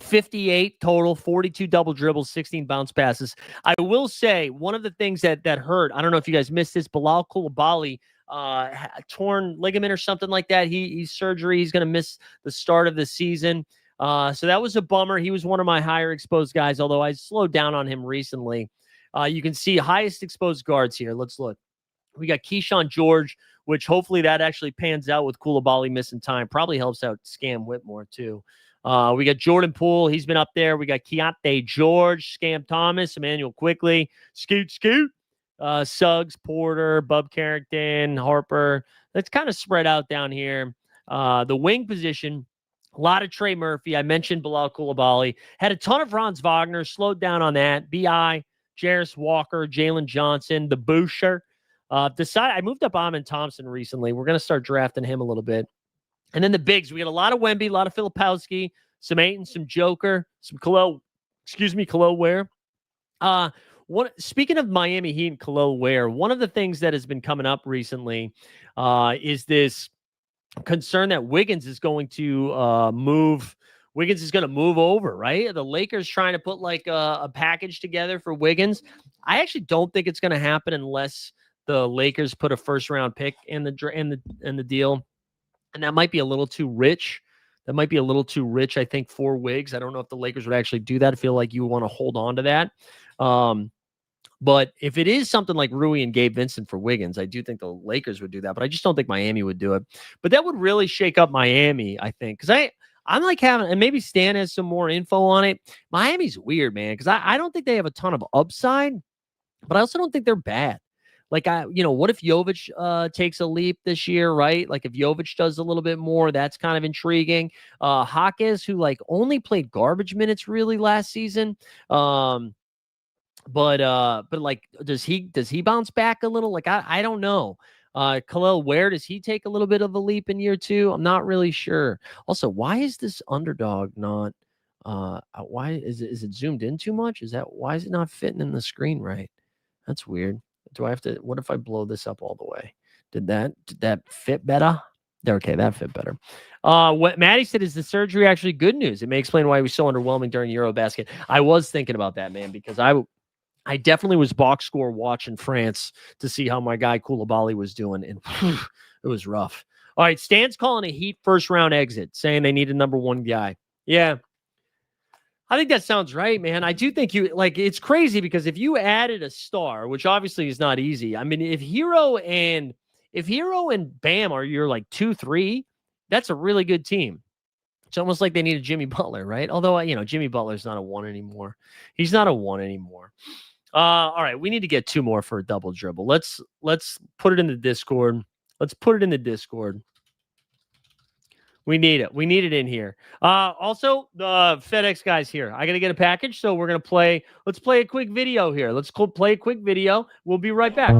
58 total, 42 double dribbles, 16 bounce passes. I will say one of the things that hurt, I don't know if you guys missed this, Bilal Koulibaly, torn ligament or something like that. He's surgery. He's going to miss the start of the season. So that was a bummer. He was one of my higher exposed guys, although I slowed down on him recently. You can see highest exposed guards here. Let's look. We got Keyshawn George, which hopefully that actually pans out with Koulibaly missing time. Probably helps out Scam Whitmore too. We got Jordan Poole. He's been up there. We got Keontae George, Scam Thomas, Emmanuel Quickly, Scoot, Suggs, Porter, Bub Carrington, Harper. That's kind of spread out down here. The wing position, a lot of Trey Murphy. I mentioned Bilal Koulibaly. Had a ton of Franz Wagner. Slowed down on that. B.I., Jarris Walker, Jalen Johnson, the Boucher. I moved up Amon Thompson recently. We're going to start drafting him a little bit. And then the bigs, we got a lot of Wemby, a lot of Filipowski, some Ayton, some Joker, some Khalil Ware. Speaking of Miami Heat and Khalil Ware, one of the things that has been coming up recently is this concern that Wiggins is going to move. Wiggins is going to move over, right? The Lakers trying to put like a package together for Wiggins. I actually don't think it's going to happen unless the Lakers put a first round pick in the deal. And that might be a little too rich. I think, for Wiggs. I don't know if the Lakers would actually do that. I feel like you want to hold on to that. But if it is something like Rui and Gabe Vincent for Wiggins, I do think the Lakers would do that. But I just don't think Miami would do it. But that would really shake up Miami, I think. Because I'm like having, and maybe Stan has some more info on it. Miami's weird, man, because I don't think they have a ton of upside. but I also don't think they're bad. Like what if Jovic takes a leap this year, right? Like if Jovic does a little bit more, that's kind of intriguing. Hawkes, who like only played garbage minutes really last season. But like does he bounce back a little? Like I don't know. Khalil, where does he take a little bit of a leap in year 2? I'm not really sure. Also, why is this underdog not why is it zoomed in too much? Why is it not fitting in the screen right? That's weird. Do I have to what if I blow this up all the way? Did that fit better? Okay, that fit better. What Maddie said is the surgery actually good news. It may explain why he was so underwhelming during Eurobasket. I was thinking about that, man, because I definitely was box score watching France to see how my guy Koulibaly was doing, and it was rough. All right, Stan's calling a Heat first round exit, saying they need a number 1 guy. Yeah, I think that sounds right, man. I do think it's crazy because if you added a star, which obviously is not easy. I mean, if Hero and Bam are your like 2-3, that's a really good team. It's almost like they need a Jimmy Butler, right? Although, Jimmy Butler's not a 1 anymore. He's not a 1 anymore. All right, we need to get 2 more for a double dribble. Let's put it in the Discord. We need it. We need it in here. Also, the FedEx guys here. I got to get a package, so we're going to play. Let's play a quick video here. Let's play a quick video. We'll be right back.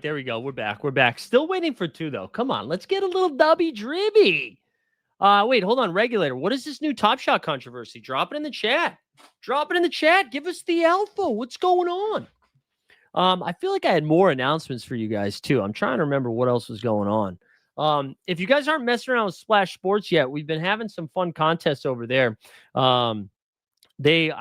There we go. We're back. Still waiting for 2, though. Come on. Let's get a little dubby dribby. Wait, hold on. Regulator. What is this new Top Shot controversy? Drop it in the chat. Give us the alpha. What's going on? I feel like I had more announcements for you guys, too. I'm trying to remember what else was going on. If you guys aren't messing around with Splash Sports yet, we've been having some fun contests over there. We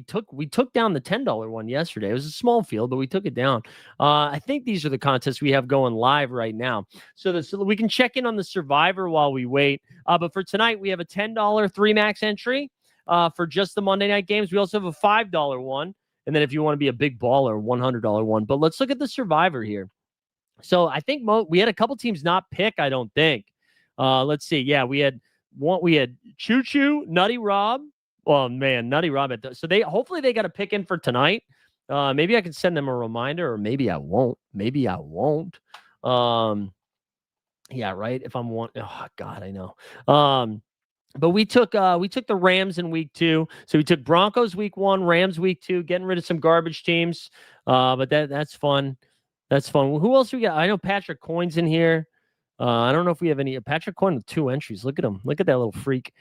took down the $10 one yesterday. It was a small field, but we took it down. I think these are the contests we have going live right now. So we can check in on the Survivor while we wait. But for tonight, we have a $10 3 max entry for just the Monday night games. We also have a $5 one. And then if you want to be a big baller, $100 one. But let's look at the Survivor here. So I think we had a couple teams not pick, I don't think. Let's see. Yeah, we had Choo Choo, Nutty Rob. Oh man, Nutty Rob. So hopefully they got a pick in for tonight. Maybe I can send them a reminder, or maybe I won't. Yeah, right. If I'm one, oh God, I know. But we took the Rams in week 2. So we took Broncos week 1, Rams week 2, getting rid of some garbage teams. But that's fun. That's fun. Who else we got? I know Patrick Coyne's in here. I don't know if we have any. Patrick Coyne with 2 entries. Look at him. Look at that little freak.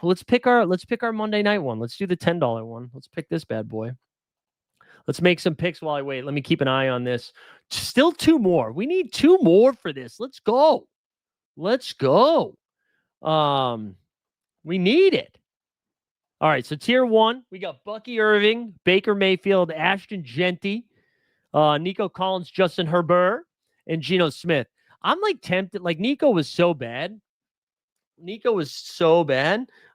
Let's pick our Monday night one. Let's do the $10 one. Let's pick this bad boy. Let's make some picks while I wait. Let me keep an eye on this. Still 2 more. We need 2 more for this. Let's go. We need it. All right. So tier 1, we got Bucky Irving, Baker Mayfield, Ashton Genty, Nico Collins, Justin Herbert, and Geno Smith. I'm like tempted. Like Nico was so bad. But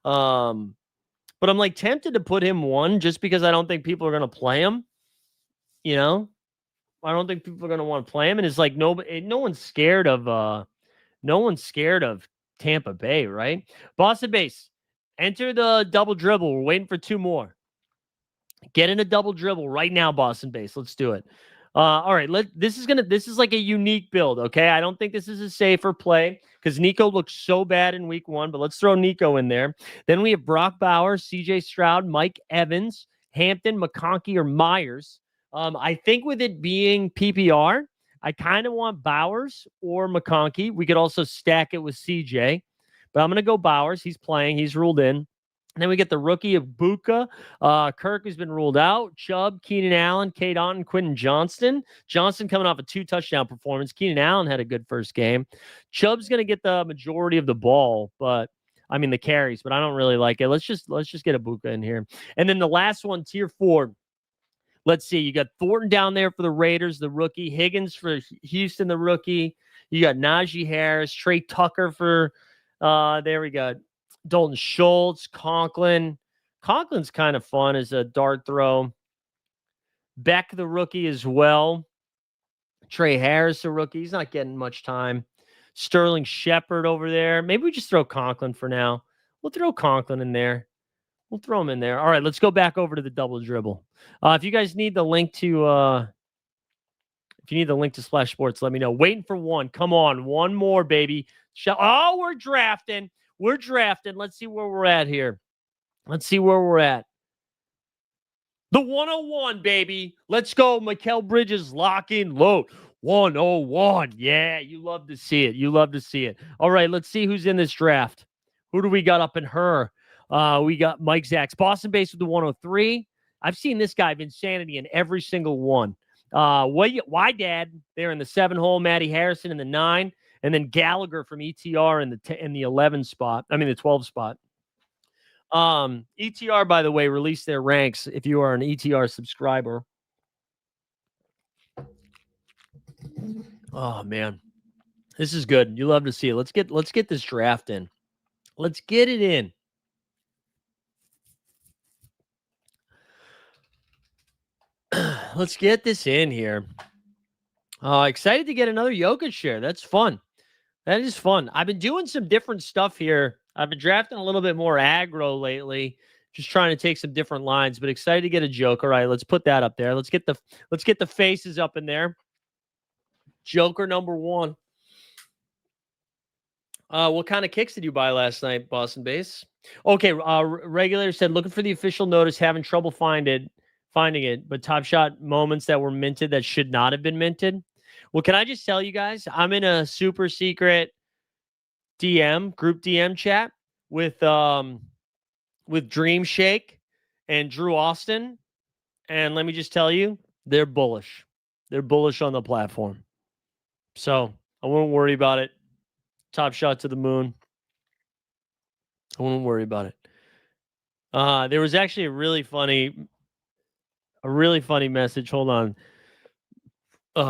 I'm like tempted to put him 1 just because I don't think people are going to play him. I don't think people are going to want to play him. And it's like, no one's scared of Tampa Bay, right? Boston base, enter the double dribble. We're waiting for 2 more. Get in a double dribble right now, Boston base. Let's do it. All right, this is like a unique build, okay? I don't think this is a safer play because Nico looked so bad in week 1, but let's throw Nico in there. Then we have Brock Bowers, CJ Stroud, Mike Evans, Hampton, McConkey, or Myers. I think with it being PPR, I kind of want Bowers or McConkey. We could also stack it with CJ, but I'm going to go Bowers. He's playing. He's ruled in. And then we get the rookie of Buka. Kirk has been ruled out. Chubb, Keenan Allen, Cade Otton, Quentin Johnston. Johnston coming off a 2-touchdown performance. Keenan Allen had a good first game. Chubb's going to get the majority of the ball, but I mean the carries, but I don't really like it. Let's just get a Buka in here. And then the last one, tier 4. Let's see. You got Thornton down there for the Raiders, the rookie. Higgins for Houston, the rookie. You got Najee Harris, Trey Tucker for there we go. Dalton Schultz, Conklin. Conklin's kind of fun as a dart throw. Beck, the rookie, as well. Trey Harris, the rookie. He's not getting much time. Sterling Shepard over there. Maybe we just throw Conklin for now. We'll throw Conklin in there. We'll throw him in there. All right, let's go back over to the double dribble. If you guys need the link to Splash Sports, let me know. Waiting for one. Come on, one more, baby. Oh, we're drafting. We're drafting. Let's see where we're at here. Let's see where we're at. The 101, baby. Let's go. Mikal Bridges, lock in, load. 101. Yeah, you love to see it. You love to see it. All right, let's see who's in this draft. Who do we got up in her? We got Mike Zacks. Boston base with the 103. I've seen this guy have insanity in every single one. Why Dad there in the 7 hole, Matty Harrison in the 9, and then Gallagher from ETR in the 11 spot. I mean the 12 spot. ETR, by the way, released their ranks if you are an ETR subscriber. Oh man. This is good. You love to see it. Let's get this draft in. Let's get it in. Let's get this in here. Excited to get another Jokic share. That's fun. That is fun. I've been doing some different stuff here. I've been drafting a little bit more aggro lately, just trying to take some different lines, but excited to get a Joker. All right, let's put that up there. Let's get the faces up in there. Joker number 1. What kind of kicks did you buy last night, Boston Base? Okay, Regulator said looking for the official notice, having trouble finding it, but Top Shot moments that were minted that should not have been minted. Well, can I just tell you guys, I'm in a super secret group DM chat with Dream Shake and Drew Austin, and let me just tell you, they're bullish. They're bullish on the platform, so I wouldn't worry about it. Top Shot to the moon. I wouldn't worry about it. There was actually a really funny message. Hold on.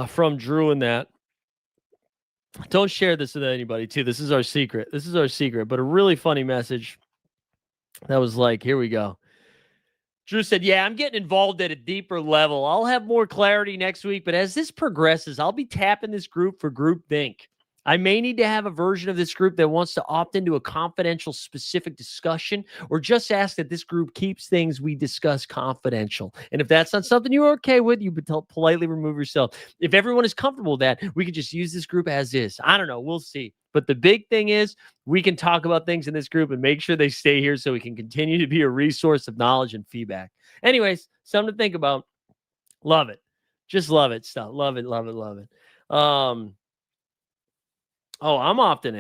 From Drew in that. Don't share this with anybody, too. This is our secret. But a really funny message that was like, here we go. Drew said, yeah, I'm getting involved at a deeper level. I'll have more clarity next week, but as this progresses, I'll be tapping this group for groupthink. I may need to have a version of this group that wants to opt into a confidential specific discussion or just ask that this group keeps things we discuss confidential. And if that's not something you're okay with, you politely remove yourself. If everyone is comfortable with that, we can just use this group as is. I don't know. We'll see. But the big thing is we can talk about things in this group and make sure they stay here so we can continue to be a resource of knowledge and feedback. Anyways, something to think about. Love it. Just love it. Stuff. Love it. Oh, I'm opting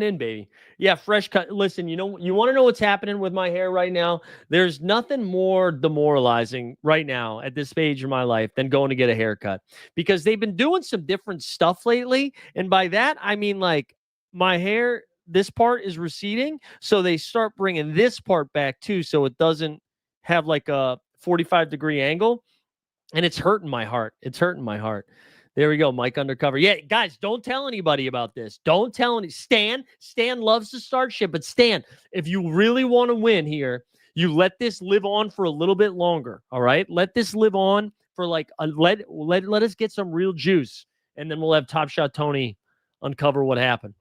in, baby. Yeah, fresh cut. Listen, you want to know what's happening with my hair right now? There's nothing more demoralizing right now at this stage of my life than going to get a haircut because they've been doing some different stuff lately. And by that, I mean like my hair, this part is receding. So they start bringing this part back too. So it doesn't have like a 45-degree angle. And it's hurting my heart. There we go, Mike Undercover. Yeah, guys, don't tell anybody about this. Don't tell any. Stan loves to start shit, but Stan, if you really want to win here, you let this live on for a little bit longer. All right, let this live on for like let us get some real juice, and then we'll have Top Shot Tony uncover what happened.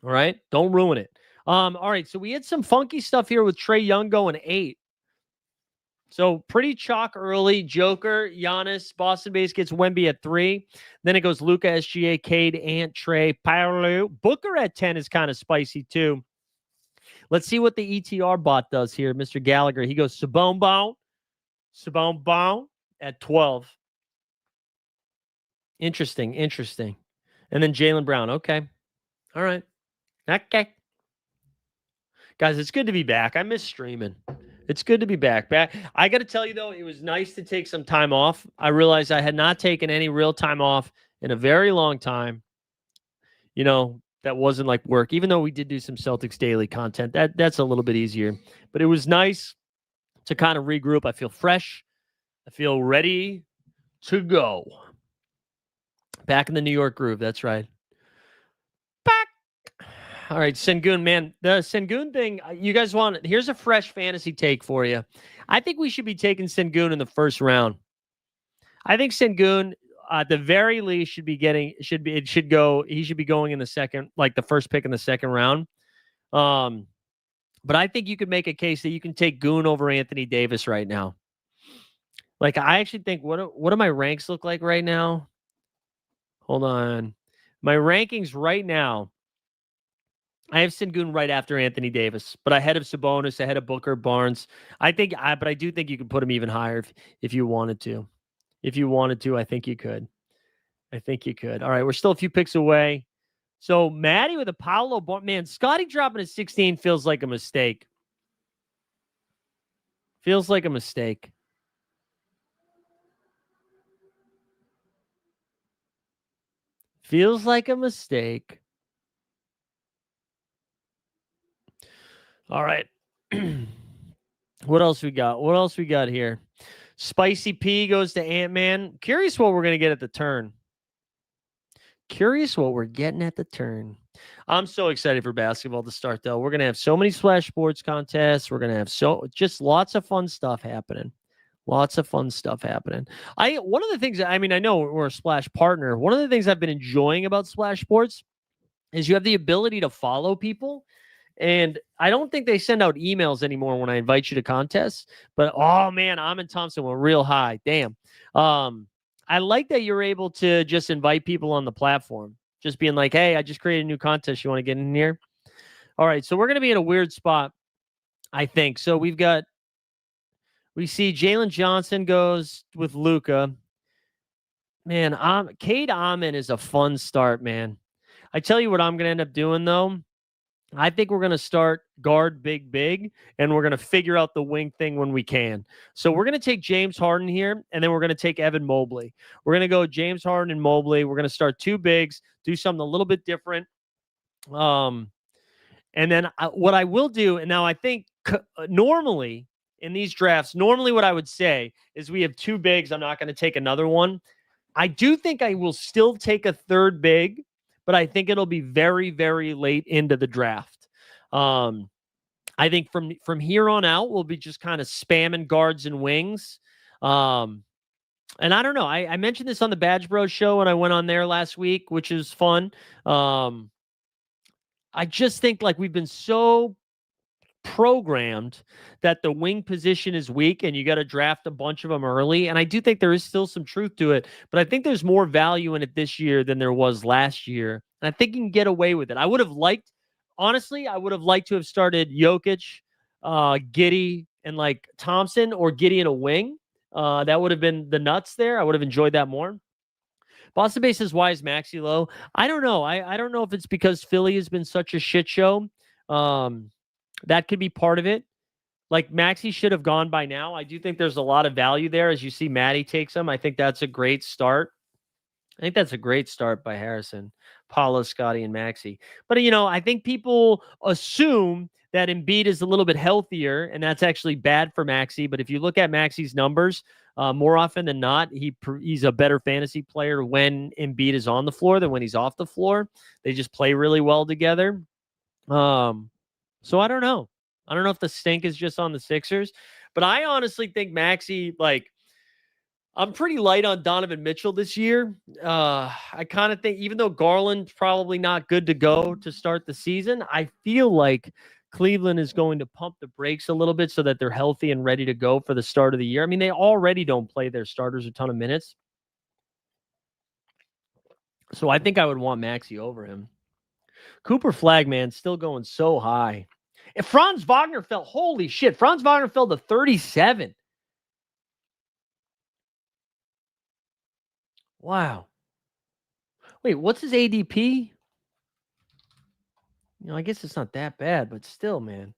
All right, don't ruin it. All right, so we had some funky stuff here with Trae Young going 8. So pretty chalk early. Joker, Giannis, Boston base gets Wemby at 3. Then it goes Luka, SGA, Cade, Ant, Trey, Paolo. Booker at 10 is kind of spicy too. Let's see what the ETR bot does here. Mr. Gallagher, he goes Sabon at 12. Interesting. And then Jaylen Brown. Okay. All right. Okay. Guys, it's good to be back. I miss streaming. It's good to be back. I got to tell you, though, it was nice to take some time off. I realized I had not taken any real time off in a very long time. That wasn't like work, even though we did do some Celtics daily content. That's a little bit easier. But it was nice to kind of regroup. I feel fresh. I feel ready to go. Back in the New York groove. That's right. Back. All right, Sengun, man. The Sengun thing, you guys want, here's a fresh fantasy take for you. I think we should be taking Sengun in the first round. I think Sengun, at the very least, he should be going in the second, like the first pick in the second round. But I think you could make a case that you can take Goon over Anthony Davis right now. Like, I actually think, what do my ranks look like right now? Hold on. My rankings right now, I have Sengun right after Anthony Davis, but ahead of Sabonis, ahead of Booker, Barnes. But I do think you could put him even higher if you wanted to. If you wanted to, I think you could. All right, we're still a few picks away. So Maddie with a Paolo, man, Scotty dropping a 16 feels like a mistake. Feels like a mistake. Feels like a mistake. All right. What else we got here? Spicy P goes to Ant-Man. Curious what we're going to get at the turn. I'm so excited for basketball to start, though. We're going to have so many Splash Sports contests. We're going to have just lots of fun stuff happening. One of the things, I know we're a Splash partner. One of the things I've been enjoying about Splash Sports is you have the ability to follow people. And I don't think they send out emails anymore when I invite you to contests. But, oh, man, Amin Thompson went real high. Damn. I like that you're able to just invite people on the platform. Just being like, hey, I just created a new contest. You want to get in here? All right, so we're going to be in a weird spot, I think. So we see Jalen Johnson goes with Luka. Man, Cade Amin is a fun start, man. I tell you what I'm going to end up doing, though. I think we're going to start guard big, and we're going to figure out the wing thing when we can. So we're going to take James Harden here, and then we're going to take Evan Mobley. We're going to go James Harden and Mobley. We're going to start two bigs, do something a little bit different. And then what I will do, and now I think normally in these drafts, what I would say is we have two bigs. I'm not going to take another one. I do think I will still take a third big, but I think it'll be very, very late into the draft. I think from here on out, we'll be just kind of spamming guards and wings. And I don't know. I mentioned this on the Badge Bros show when I went on there last week, which is fun. I just think like we've been so programmed that the wing position is weak and you got to draft a bunch of them early. And I do think there is still some truth to it, but I think there's more value in it this year than there was last year. And I think you can get away with it. I would have liked to have started Jokic, Giddey, and like Thompson, or Giddey in a wing. That would have been the nuts there. I would have enjoyed that more. Boston Bay says, why is Maxey low? I don't know. I don't know if it's because Philly has been such a shit show. That could be part of it. Like Maxey should have gone by now. I do think there's a lot of value there. As you see, Maddie takes him. I think that's a great start. By Harrison, Paulo, Scotty, and Maxey. But, I think people assume that Embiid is a little bit healthier, and that's actually bad for Maxey. But if you look at Maxey's numbers, more often than not, he's a better fantasy player when Embiid is on the floor than when he's off the floor. They just play really well together. So I don't know. I don't know if the stink is just on the Sixers, but I honestly think Maxey, I'm pretty light on Donovan Mitchell this year. I kind of think, even though Garland's probably not good to go to start the season, I feel like Cleveland is going to pump the brakes a little bit so that they're healthy and ready to go for the start of the year. I mean, they already don't play their starters a ton of minutes. So I think I would want Maxey over him. Cooper Flagman still going so high. If Franz Wagner fell, holy shit, Franz Wagner fell to 37. Wow. Wait, what's his ADP? I guess it's not that bad, but still, man.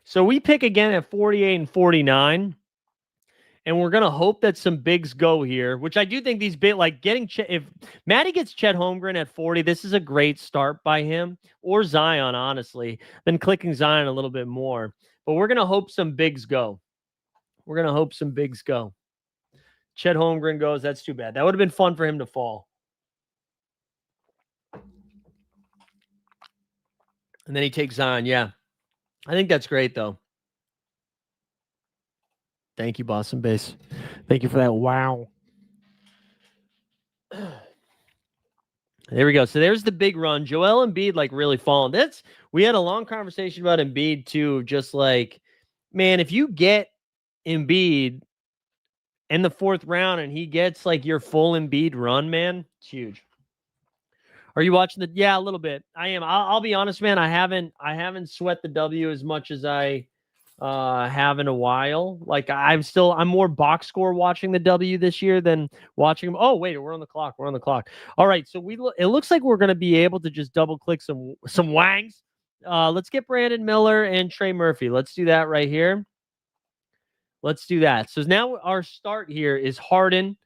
So we pick again at 48 and 49. And we're going to hope that some bigs go here, which I do think these big, like getting, if Matty gets Chet Holmgren at 40, this is a great start by him or Zion, honestly. Then clicking Zion a little bit more. But we're going to hope some bigs go. We're going to hope some bigs go. Chet Holmgren goes. That's too bad. That would have been fun for him to fall. And then he takes Zion. Yeah. I think that's great, though. Thank you, Boston Base. Thank you for that. Wow. There we go. So there's the big run. Joel Embiid, like, really falling. We had a long conversation about Embiid, too. Just like, man, if you get Embiid in the fourth round and he gets, like, your full Embiid run, man, it's huge. Are you watching the? Yeah, a little bit. I am. I'll be honest, man. I haven't sweat the W as much as I have in a while. Like I'm more box score watching the W this year than watching them. Oh, wait, we're on the clock. All right. So it looks like we're going to be able to just double click some wangs. Let's get Brandon Miller and Trey Murphy. Let's do that right here. Let's do that. So now our start here is Harden,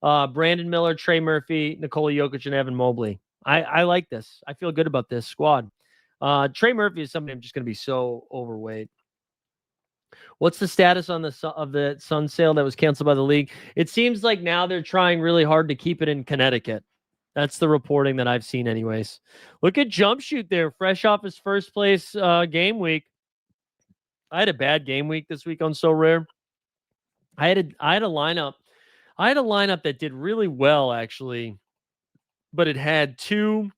Brandon Miller, Trey Murphy, Nikola Jokic, and Evan Mobley. I like this. I feel good about this squad. Trey Murphy is somebody I'm just going to be so overweight. What's the status on the Sun sale that was canceled by the league? It seems like now they're trying really hard to keep it in Connecticut. That's the reporting that I've seen anyways. Look at Jump Shoot there, fresh off his first place game week. I had a bad game week this week on So Rare. I had a lineup. I had a lineup that did really well, actually, but it had two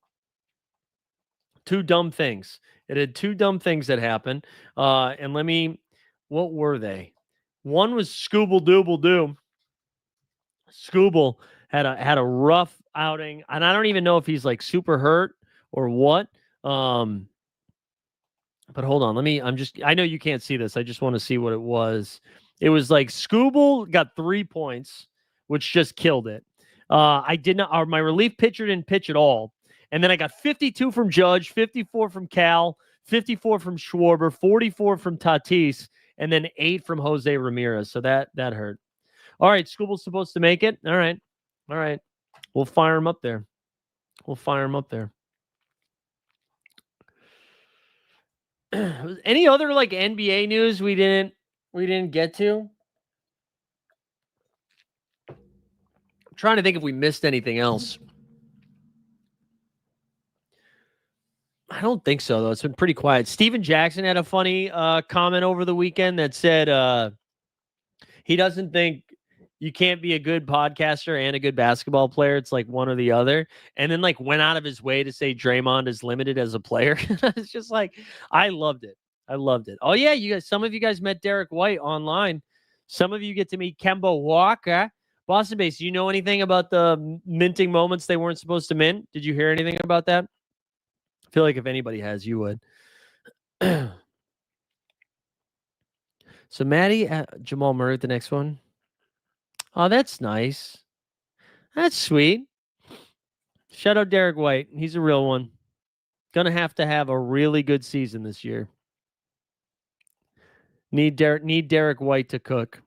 dumb things. It had two dumb things that happened. And what were they? One was Scooble Dooble Doo. Scooble had a rough outing, and I don't even know if he's like super hurt or what. But hold on, I know you can't see this. I just want to see what it was. It was like Scooble got 3 points, which just killed it. My relief pitcher didn't pitch at all. And then I got 52 from Judge, 54 from Cal, 54 from Schwarber, 44 from Tatis, and then 8 from Jose Ramirez. So that hurt. All right, Scooble's supposed to make it. All right. We'll fire him up there. Any other like NBA news we didn't get to? I'm trying to think if we missed anything else. I don't think so, though. It's been pretty quiet. Steven Jackson had a funny comment over the weekend that said he doesn't think you can't be a good podcaster and a good basketball player. It's like one or the other. And then like went out of his way to say Draymond is limited as a player. It's just like, I loved it. Oh, yeah, some of you guys met Derek White online. Some of you get to meet Kemba Walker. Boston Base, do you know anything about the minting moments they weren't supposed to mint? Did you hear anything about that? I feel like if anybody has, you would. So Maddie, Jamal Murray, the next one. Oh, that's nice. That's sweet. Shout out Derek White. He's a real one. Gonna have to have a really good season this year. Need Derek White to cook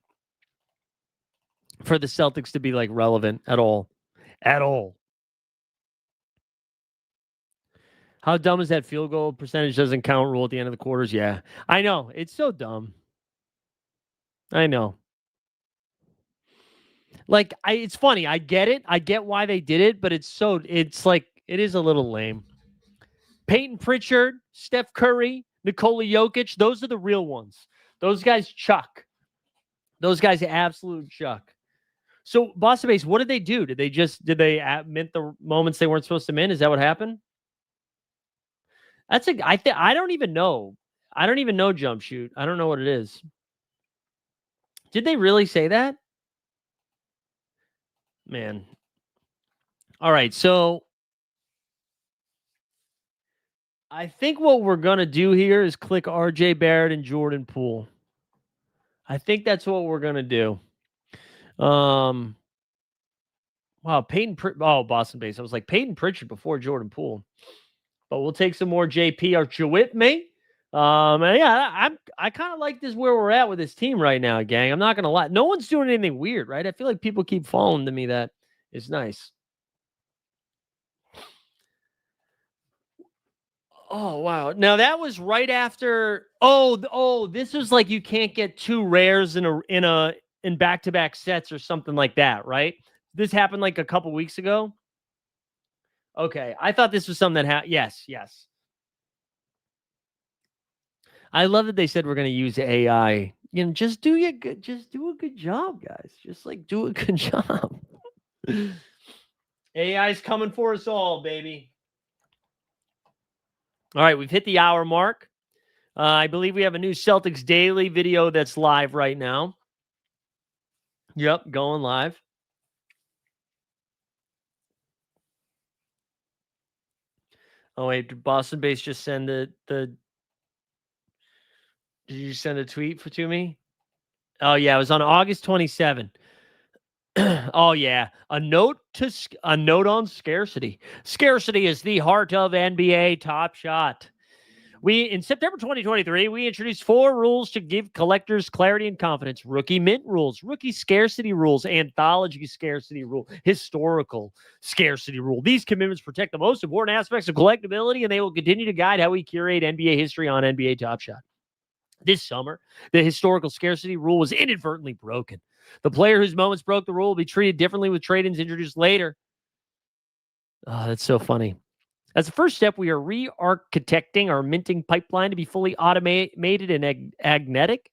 for the Celtics to be like relevant at all. How dumb is that field goal percentage doesn't count rule at the end of the quarters? Yeah, I know. It's so dumb. I know. Like, it's funny. I get it. I get why they did it, but it is a little lame. Peyton Pritchard, Steph Curry, Nikola Jokic, those are the real ones. Those guys chuck. Those guys absolute chuck. So, Boston Base, what did they do? Did they mint the moments they weren't supposed to mint? Is that what happened? I don't even know. I don't even know Jump Shoot. I don't know what it is. Did they really say that? Man. All right, so I think what we're going to do here is click RJ Barrett and Jordan Poole. I think that's what we're going to do. Wow, Boston Base. I was like Peyton Pritchard before Jordan Poole. But we'll take some more JP. Are you with me? And yeah, I kind of like this where we're at with this team right now, gang. I'm not gonna lie. No one's doing anything weird, right? I feel like people keep falling to me that it's nice. Oh wow! Now that was right after. This was like you can't get two rares in back-to-back sets or something like that, right? This happened like a couple weeks ago. Okay, I thought this was something that happened. Yes. I love that they said we're going to use AI. Just do a good job, guys. Just like do a good job. AI's coming for us all, baby. All right, we've hit the hour mark. I believe we have a new Celtics Daily video that's live right now. Yep, going live. Oh wait, did Boston Base just send the? Did you send a tweet to me? Oh yeah, it was on August 27. Oh yeah, a note on scarcity. Scarcity is the heart of NBA Top Shot. In September 2023, we introduced 4 rules to give collectors clarity and confidence: rookie mint rules, rookie scarcity rules, anthology scarcity rule, historical scarcity rule. These commitments protect the most important aspects of collectability, and they will continue to guide how we curate NBA history on NBA Top Shot. This summer, the historical scarcity rule was inadvertently broken. The player whose moments broke the rule will be treated differently with trade-ins introduced later. Oh, that's so funny. As a first step, we are re-architecting our minting pipeline to be fully automated and agentic,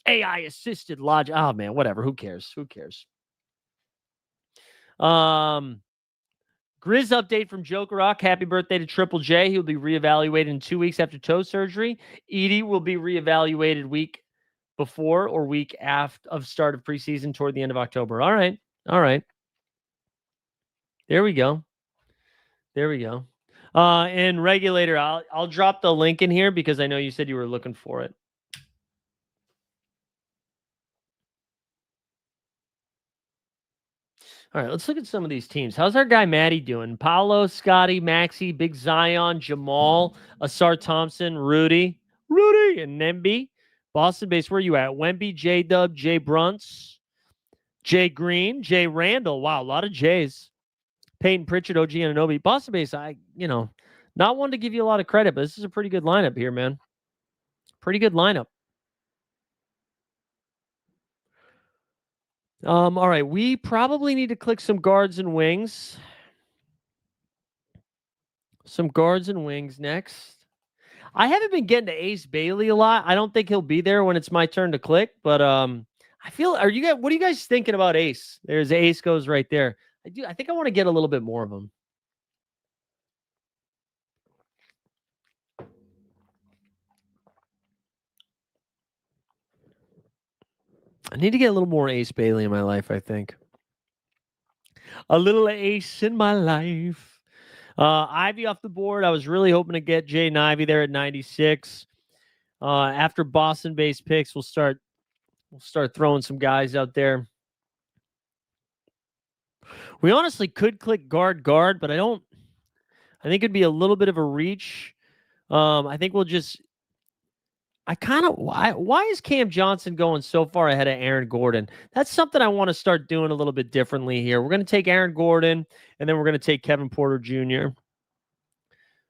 AI-assisted logic. Oh, man, whatever. Who cares? Grizz update from Joker Rock. Happy birthday to Triple J. He'll be reevaluated in 2 weeks after toe surgery. Edie will be reevaluated week before or week after of start of preseason toward the end of October. All right. There we go. And Regulator, I'll drop the link in here because I know you said you were looking for it. All right, let's look at some of these teams. How's our guy Matty doing? Paolo, Scotty, Maxi, Big Zion, Jamal, Asar Thompson, Rudy, and Nemby. Boston base, where you at? Wemby, J-Dub, Jay Brunts, Jay Green, Jay Randall. Wow, a lot of J's. Peyton Pritchard, OG Anunoby. Boston base, not one to give you a lot of credit, but this is a pretty good lineup here, man. Pretty good lineup. All right, we probably need to click some guards and wings. Some guards and wings next. I haven't been getting to Ace Bailey a lot. I don't think he'll be there when it's my turn to click, but I feel what are you guys thinking about Ace? There's Ace goes right there. I think I want to get a little bit more of him. I need to get a little more Ace Bailey in my life, I think. A little Ace in my life. Ivy off the board. I was really hoping to get Jaden Ivy there at 96. After Boston-based picks, we'll start throwing some guys out there. We honestly could click guard, but I think it'd be a little bit of a reach. I think we'll just why is Cam Johnson going so far ahead of Aaron Gordon? That's something I want to start doing a little bit differently here. We're going to take Aaron Gordon, and then we're going to take Kevin Porter Jr.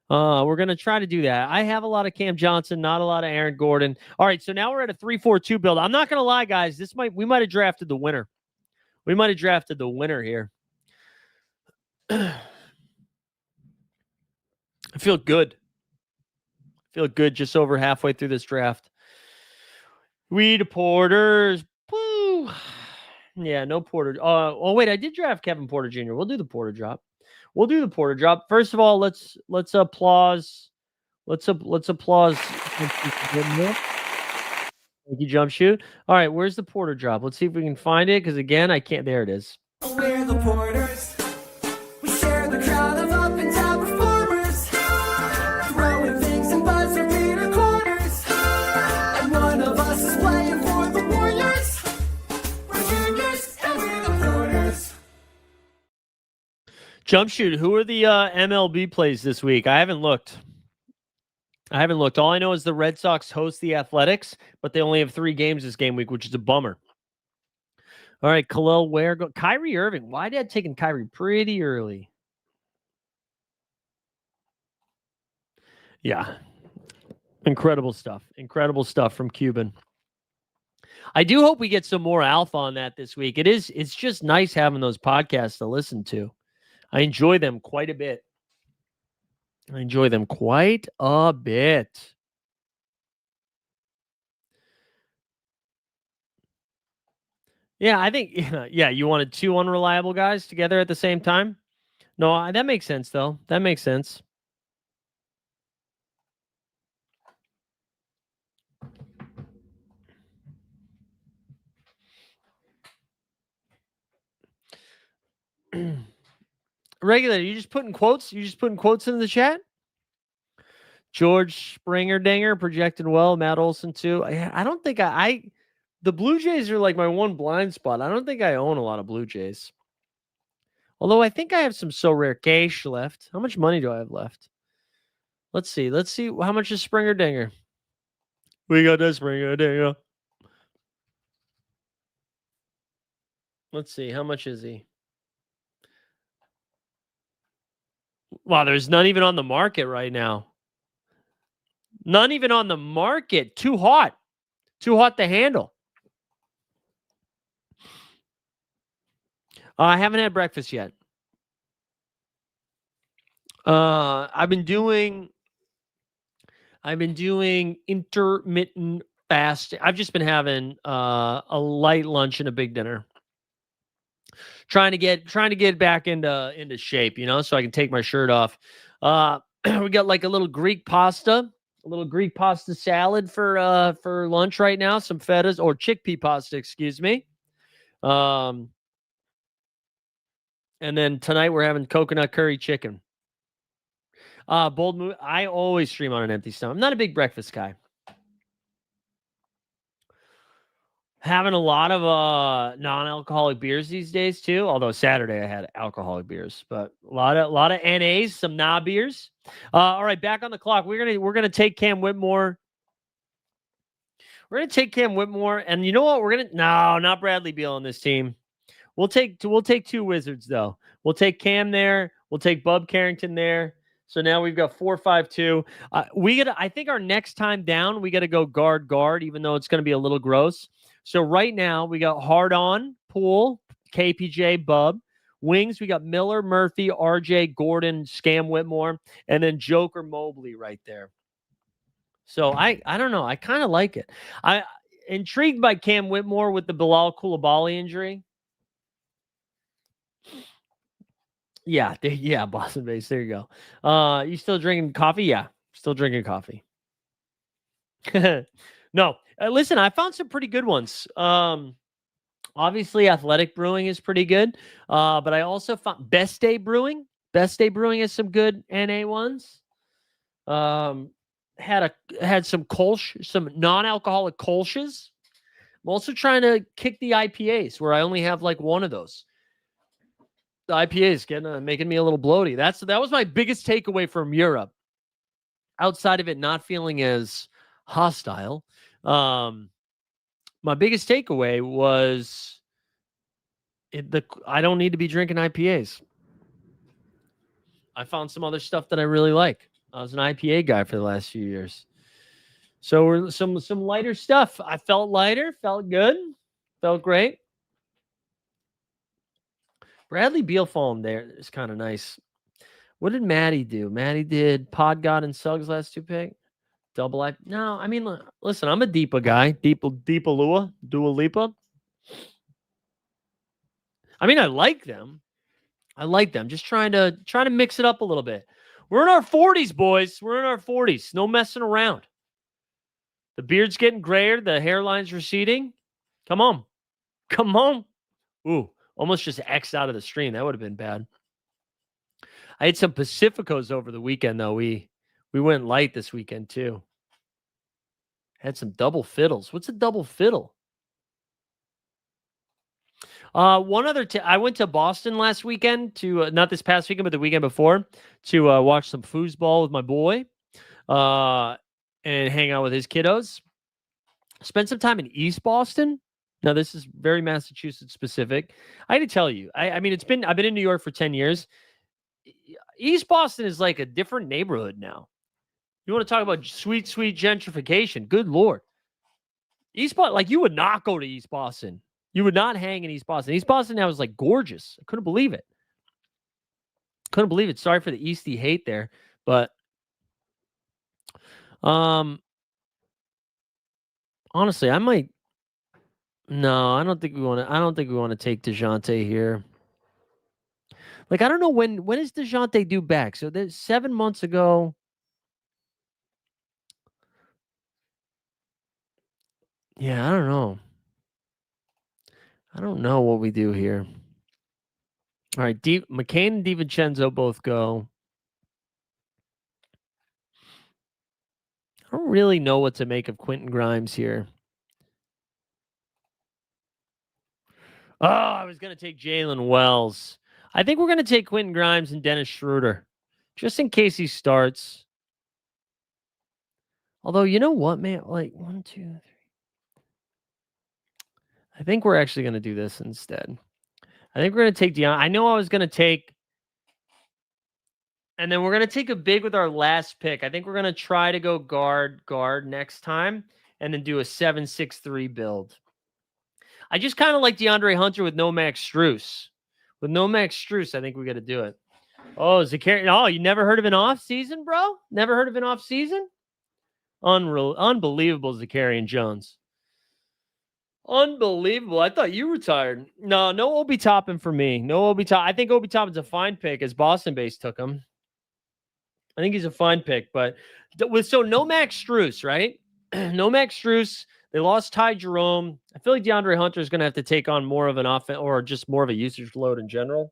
We're going to try to do that. I have a lot of Cam Johnson, not a lot of Aaron Gordon. All right, so now we're at a 3-4-2 build. I'm not going to lie, guys. We might have drafted the winner. We might have drafted the winner here. I feel good. Just over halfway through this draft. We the Porters. Woo. Yeah, no Porter. Wait, I did draft Kevin Porter Jr. We'll do the Porter drop. First of all, let's applause. Let's applause. Thank you, Jump Shoot. All right, where's the Porter drop? Let's see if we can find it, because again, I can't. There it is. We're the Porters. We share the crowd of up and down performers, throwing things and buzzer beater corners. And one of us is playing for the Warriors. We're juniors and we're the Porters. Jump Shoot, who are the MLB plays this week? I haven't looked. I haven't looked. All I know is the Red Sox host the Athletics, but they only have 3 games this game week, which is a bummer. All right, Khalil Ware. Kyrie Irving. Why did I take Kyrie pretty early? Yeah. Incredible stuff. Incredible stuff from Cuban. I do hope we get some more alpha on that this week. It's just nice having those podcasts to listen to. I enjoy them quite a bit. Yeah, I think yeah, you wanted 2 unreliable guys together at the same time? No, that makes sense though. That makes sense. Regulator, you just putting quotes? You just putting quotes in the chat? George Springer Dinger projected well. Matt Olson too. I don't think the Blue Jays are like my one blind spot. I don't think I own a lot of Blue Jays. Although I think I have some so rare cash left. How much money do I have left? Let's see. Let's see. How much is Springer Dinger? We got that Springer Dinger. Let's see. How much is he? Wow, there's none even on the market right now. None even on the market. Too hot. Too hot to handle. I haven't had breakfast yet. I've been doing intermittent fasting. I've just been having a light lunch and a big dinner. Trying to get back into shape, so I can take my shirt off. We got like a little Greek pasta salad for lunch right now. Some fetas or chickpea pasta, excuse me. And then tonight we're having coconut curry chicken. Bold move. I always stream on an empty stomach. I'm not a big breakfast guy. Having a lot of non-alcoholic beers these days too. Although Saturday I had alcoholic beers, but a lot of NAs, some nah beers. All right, back on the clock. We're gonna take Cam Whitmore. We're gonna take Cam Whitmore, and you know what? Not Bradley Beal on this team. We'll take 2 Wizards though. We'll take Cam there. We'll take Bub Carrington there. So now we've got 4-5-2. I think our next time down, we got to go guard, even though it's going to be a little gross. So right now we got Hard On, Poole, KPJ, Bub. Wings, we got Miller, Murphy, RJ, Gordon, Scam Whitmore, and then Joker Mobley right there. So I don't know. I kind of like it. I intrigued by Cam Whitmore with the Bilal Coulibaly injury. Yeah, Boston base. There you go. You still drinking coffee? Yeah, still drinking coffee. No, listen, I found some pretty good ones. Obviously, Athletic Brewing is pretty good, but I also found Best Day Brewing. Best Day Brewing has some good NA ones. Had some Kolsch, some non-alcoholic Kolsches. I'm also trying to kick the IPAs, where I only have like one of those. The IPA is making me a little bloaty. That was my biggest takeaway from Europe. Outside of it not feeling as hostile, my biggest takeaway was I don't need to be drinking IPAs. I found some other stuff that I really like. I was an IPA guy for the last few years. So we're some lighter stuff. I felt lighter, felt good, felt great. Bradley Beal falling there is kind of nice. What did Maddie do? Maddie did Pod God and Suggs last 2 pick. Double I. No, I mean, listen, I'm a Deepa guy. Deepa Lua, Dua Lipa. I mean, I like them. Just trying to mix it up a little bit. We're in our 40s, boys. We're in our 40s. No messing around. The beard's getting grayer. The hairline's receding. Come on. Ooh, almost just X'd out of the stream. That would have been bad. I had some Pacificos over the weekend, though. We went light this weekend, too. Had some double fiddles. What's a double fiddle? One other, I went to Boston last weekend to, not this past weekend, but the weekend before, to watch some foosball with my boy. and hang out with his kiddos. Spent some time in East Boston. Now, this is very Massachusetts specific. I had to tell you, I mean, I've been in New York for 10 years. East Boston is like a different neighborhood now. You want to talk about sweet, sweet gentrification? Good Lord. East Boston, like you would not go to East Boston. You would not hang in East Boston. East Boston now is like gorgeous. I couldn't believe it. Couldn't believe it. Sorry for the Eastie hate there, but honestly, I might. No, I don't think we want to. I don't think we want to take DeJounte here. Like I don't know when is DeJounte due back? So there's 7 months ago. Yeah, I don't know. I don't know what we do here. All right, McCain and DiVincenzo both go. I don't really know what to make of Quentin Grimes here. Oh, I was going to take Jalen Wells. I think we're going to take Quentin Grimes and Dennis Schroeder, just in case he starts. Although, you know what, man? Like, 1, 2, 3. I think we're actually going to do this instead. I think we're going to take Deion. I know I was going to take, and then we're going to take a big with our last pick. I think we're going to try to go guard next time, and then do a 7-6-3 build. I just kind of like DeAndre Hunter with no Max Strus. With no Max Strus, I think we got to do it. Oh, Zakarian. Oh, you never heard of an off season, bro? Never heard of an off season? Unbelievable, Zakarian Jones. Unbelievable. I thought you retired. No Obi Toppin for me. No Obi Toppin. I think Obi Toppin's a fine pick as Boston base took him. I think he's a fine pick, but no Max Strus, right? No Max Strus. They lost Ty Jerome. I feel like DeAndre Hunter is going to have to take on more of an offense or just more of a usage load in general.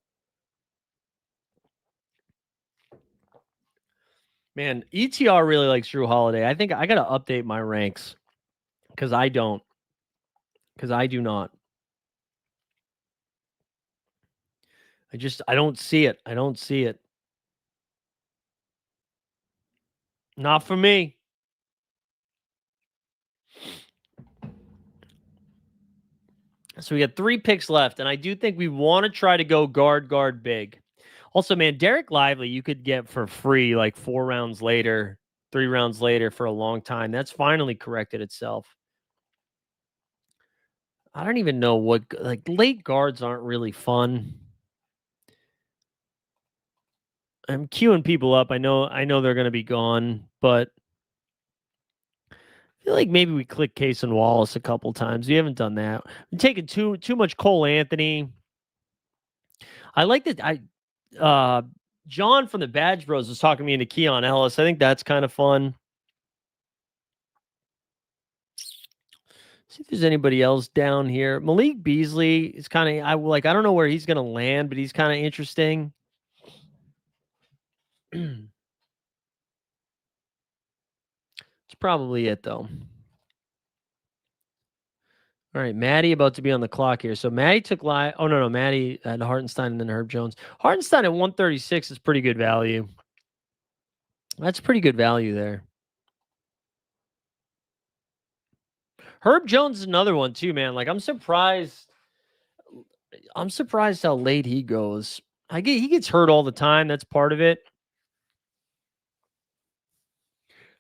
Man, ETR really likes Drew Holiday. I think I got to update my ranks because I don't. Because I do not. I don't see it. I don't see it. Not for me. So we got 3 picks left, and I do think we want to try to go guard big. Also, man, Derek Lively you could get for free like 4 rounds later, 3 rounds later for a long time. That's finally corrected itself. I don't even know what like late guards aren't really fun. I'm queuing people up. I know they're going to be gone, but I feel like maybe we click Case and Wallace a couple times. We haven't done that. I'm taking too much Cole Anthony. I like that. John from the Badge Bros was talking me into Keon Ellis. I think that's kind of fun. See if there's anybody else down here. Malik Beasley is kind of I don't know where he's going to land, but he's kind of interesting. It's probably it though. All right, Maddie about to be on the clock here. So Maddie took live. Oh no, Maddie at Hartenstein and then Herb Jones. Hartenstein at 136 is pretty good value. That's pretty good value there. Herb Jones is another one too, man. Like I'm surprised how late he goes. He gets hurt all the time. That's part of it.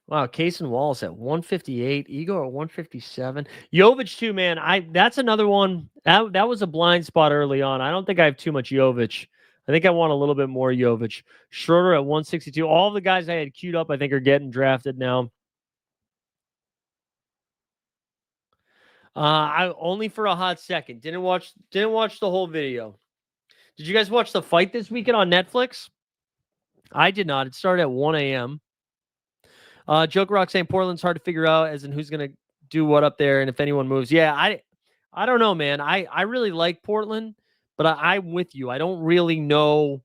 Wow, Case and Wallace at 158, Ego at 157. Jovic too, man. That's another one. That was a blind spot early on. I don't think I have too much Jovic. I think I want a little bit more Jovic. Schroeder at 162. All the guys I had queued up, I think, are getting drafted now. I only for a hot second. Didn't watch the whole video. Did you guys watch the fight this weekend on Netflix? I did not. It started at 1 a.m. Joke Rock saying Portland's hard to figure out as in who's going to do what up there and if anyone moves. Yeah, I don't know, man. I really like Portland, but I'm with you. I don't really know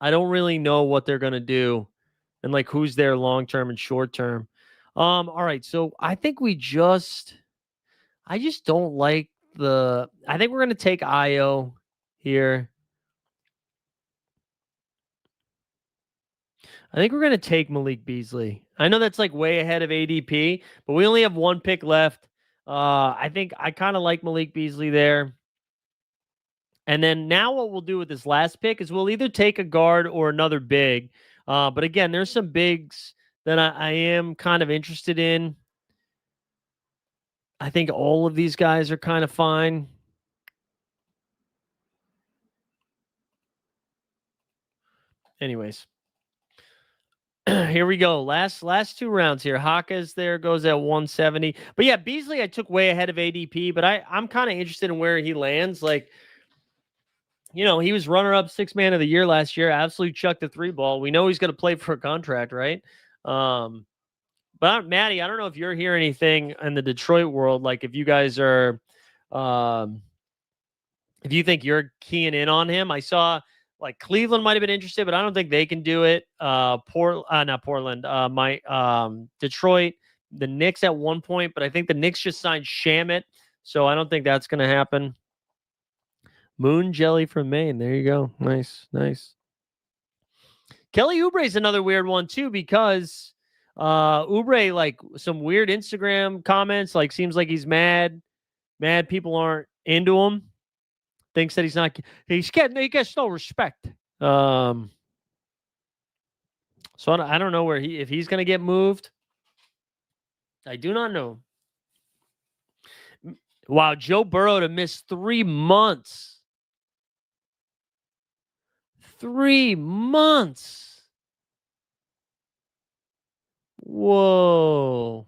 what they're going to do and like who's there long term and short term. All right, so I think I just don't like I think we're going to take Io here. I think we're going to take Malik Beasley. I know that's like way ahead of ADP, but we only have one pick left. I think I kind of like Malik Beasley there. And then now what we'll do with this last pick is we'll either take a guard or another big. But again, there's some bigs that I am kind of interested in. I think all of these guys are kind of fine. Anyways, here we go. Last 2 rounds here. Hawkes there goes at 170. But yeah, Beasley I took way ahead of ADP, but I'm kind of interested in where he lands. Like, you know, he was runner-up 6th man of the year last year. Absolutely chucked the 3 ball. We know he's going to play for a contract, right? But Maddie, I don't know if you're hearing anything in the Detroit world. Like if you guys are, if you think you're keying in on him, I saw like Cleveland might have been interested, but I don't think they can do it. Not Portland, Detroit, the Knicks at one point, but I think the Knicks just signed Shamet, so I don't think that's going to happen. Moon Jelly from Maine. There you go. Nice. Kelly Oubre is another weird one too, because Oubre, like some weird Instagram comments, like seems like he's mad people aren't into him. Thinks that he gets no respect. So I don't know if he's going to get moved. I do not know. Wow, Joe Burrow to miss 3 months. 3 months. Whoa.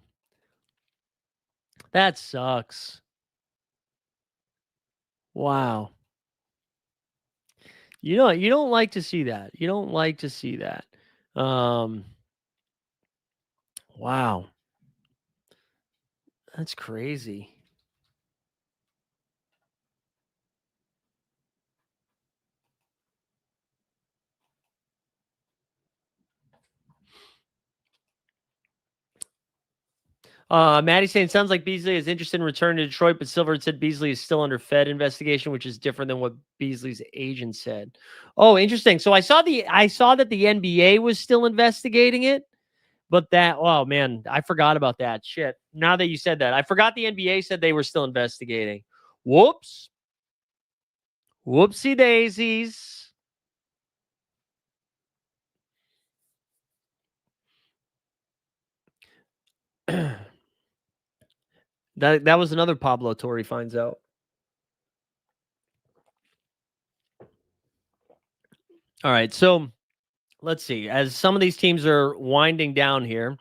That sucks. Wow. You don't like to see that. You don't like to see that. Wow. That's crazy. Maddie's saying, sounds like Beasley is interested in returning to Detroit, but Silver said Beasley is still under Fed investigation, which is different than what Beasley's agent said. Oh, interesting. So I saw that the NBA was still investigating it, but oh man, I forgot about that. Shit. Now that you said that, I forgot the NBA said they were still investigating. Whoops. Whoopsie daisies. That was another Pablo Torre finds out. All right, so let's see. As some of these teams are winding down here.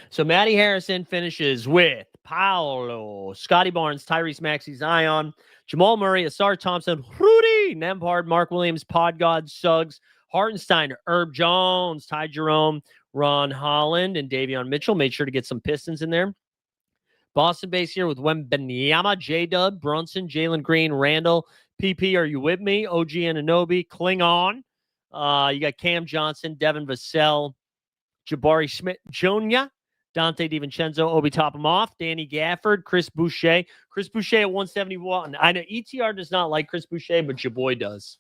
So Matty Harrison finishes with Paolo, Scotty Barnes, Tyrese Maxey, Zion, Jamal Murray, Asar Thompson, Rudy, Nembhard, Mark Williams, Podgod, Suggs, Hartenstein, Herb Jones, Ty Jerome, Ron Holland, and Davion Mitchell. Made sure to get some Pistons in there. Boston base here with Wembanyama, J-Dub, Brunson, Jalen Green, Randall, PP, are you with me? OG Anunoby, Klingon. You got Cam Johnson, Devin Vassell, Jabari Smith Jr., Dante DiVincenzo, Obi top him off, Danny Gafford, Chris Boucher. Chris Boucher at 171. I know ETR does not like Chris Boucher, but your boy does.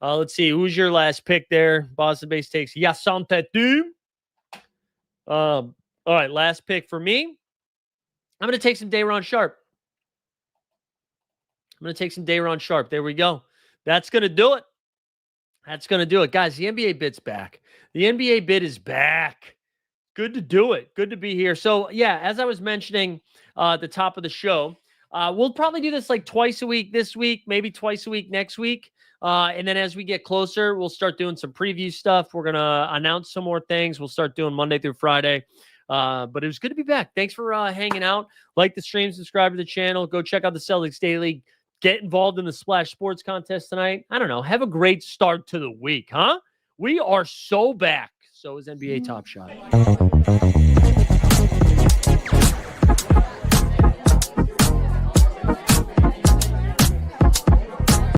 Let's see. Who's your last pick there? Boston base takes Yasante Doom. All right, last pick for me. I'm going to take some Day'Ron Sharpe. There we go. That's going to do it. Guys, the NBA bid's back. The NBA bid is back. Good to do it. Good to be here. So, yeah, as I was mentioning at the top of the show, we'll probably do this like twice a week this week, maybe twice a week next week. And then as we get closer, we'll start doing some preview stuff. We're going to announce some more things. We'll start doing Monday through Friday. But it was good to be back. Thanks for hanging out. Like the stream, subscribe to the channel. Go check out the Celtics Daily. Get involved in the Splash Sports contest tonight. I don't know. Have a great start to the week, huh? We are so back. So is NBA Top Shot.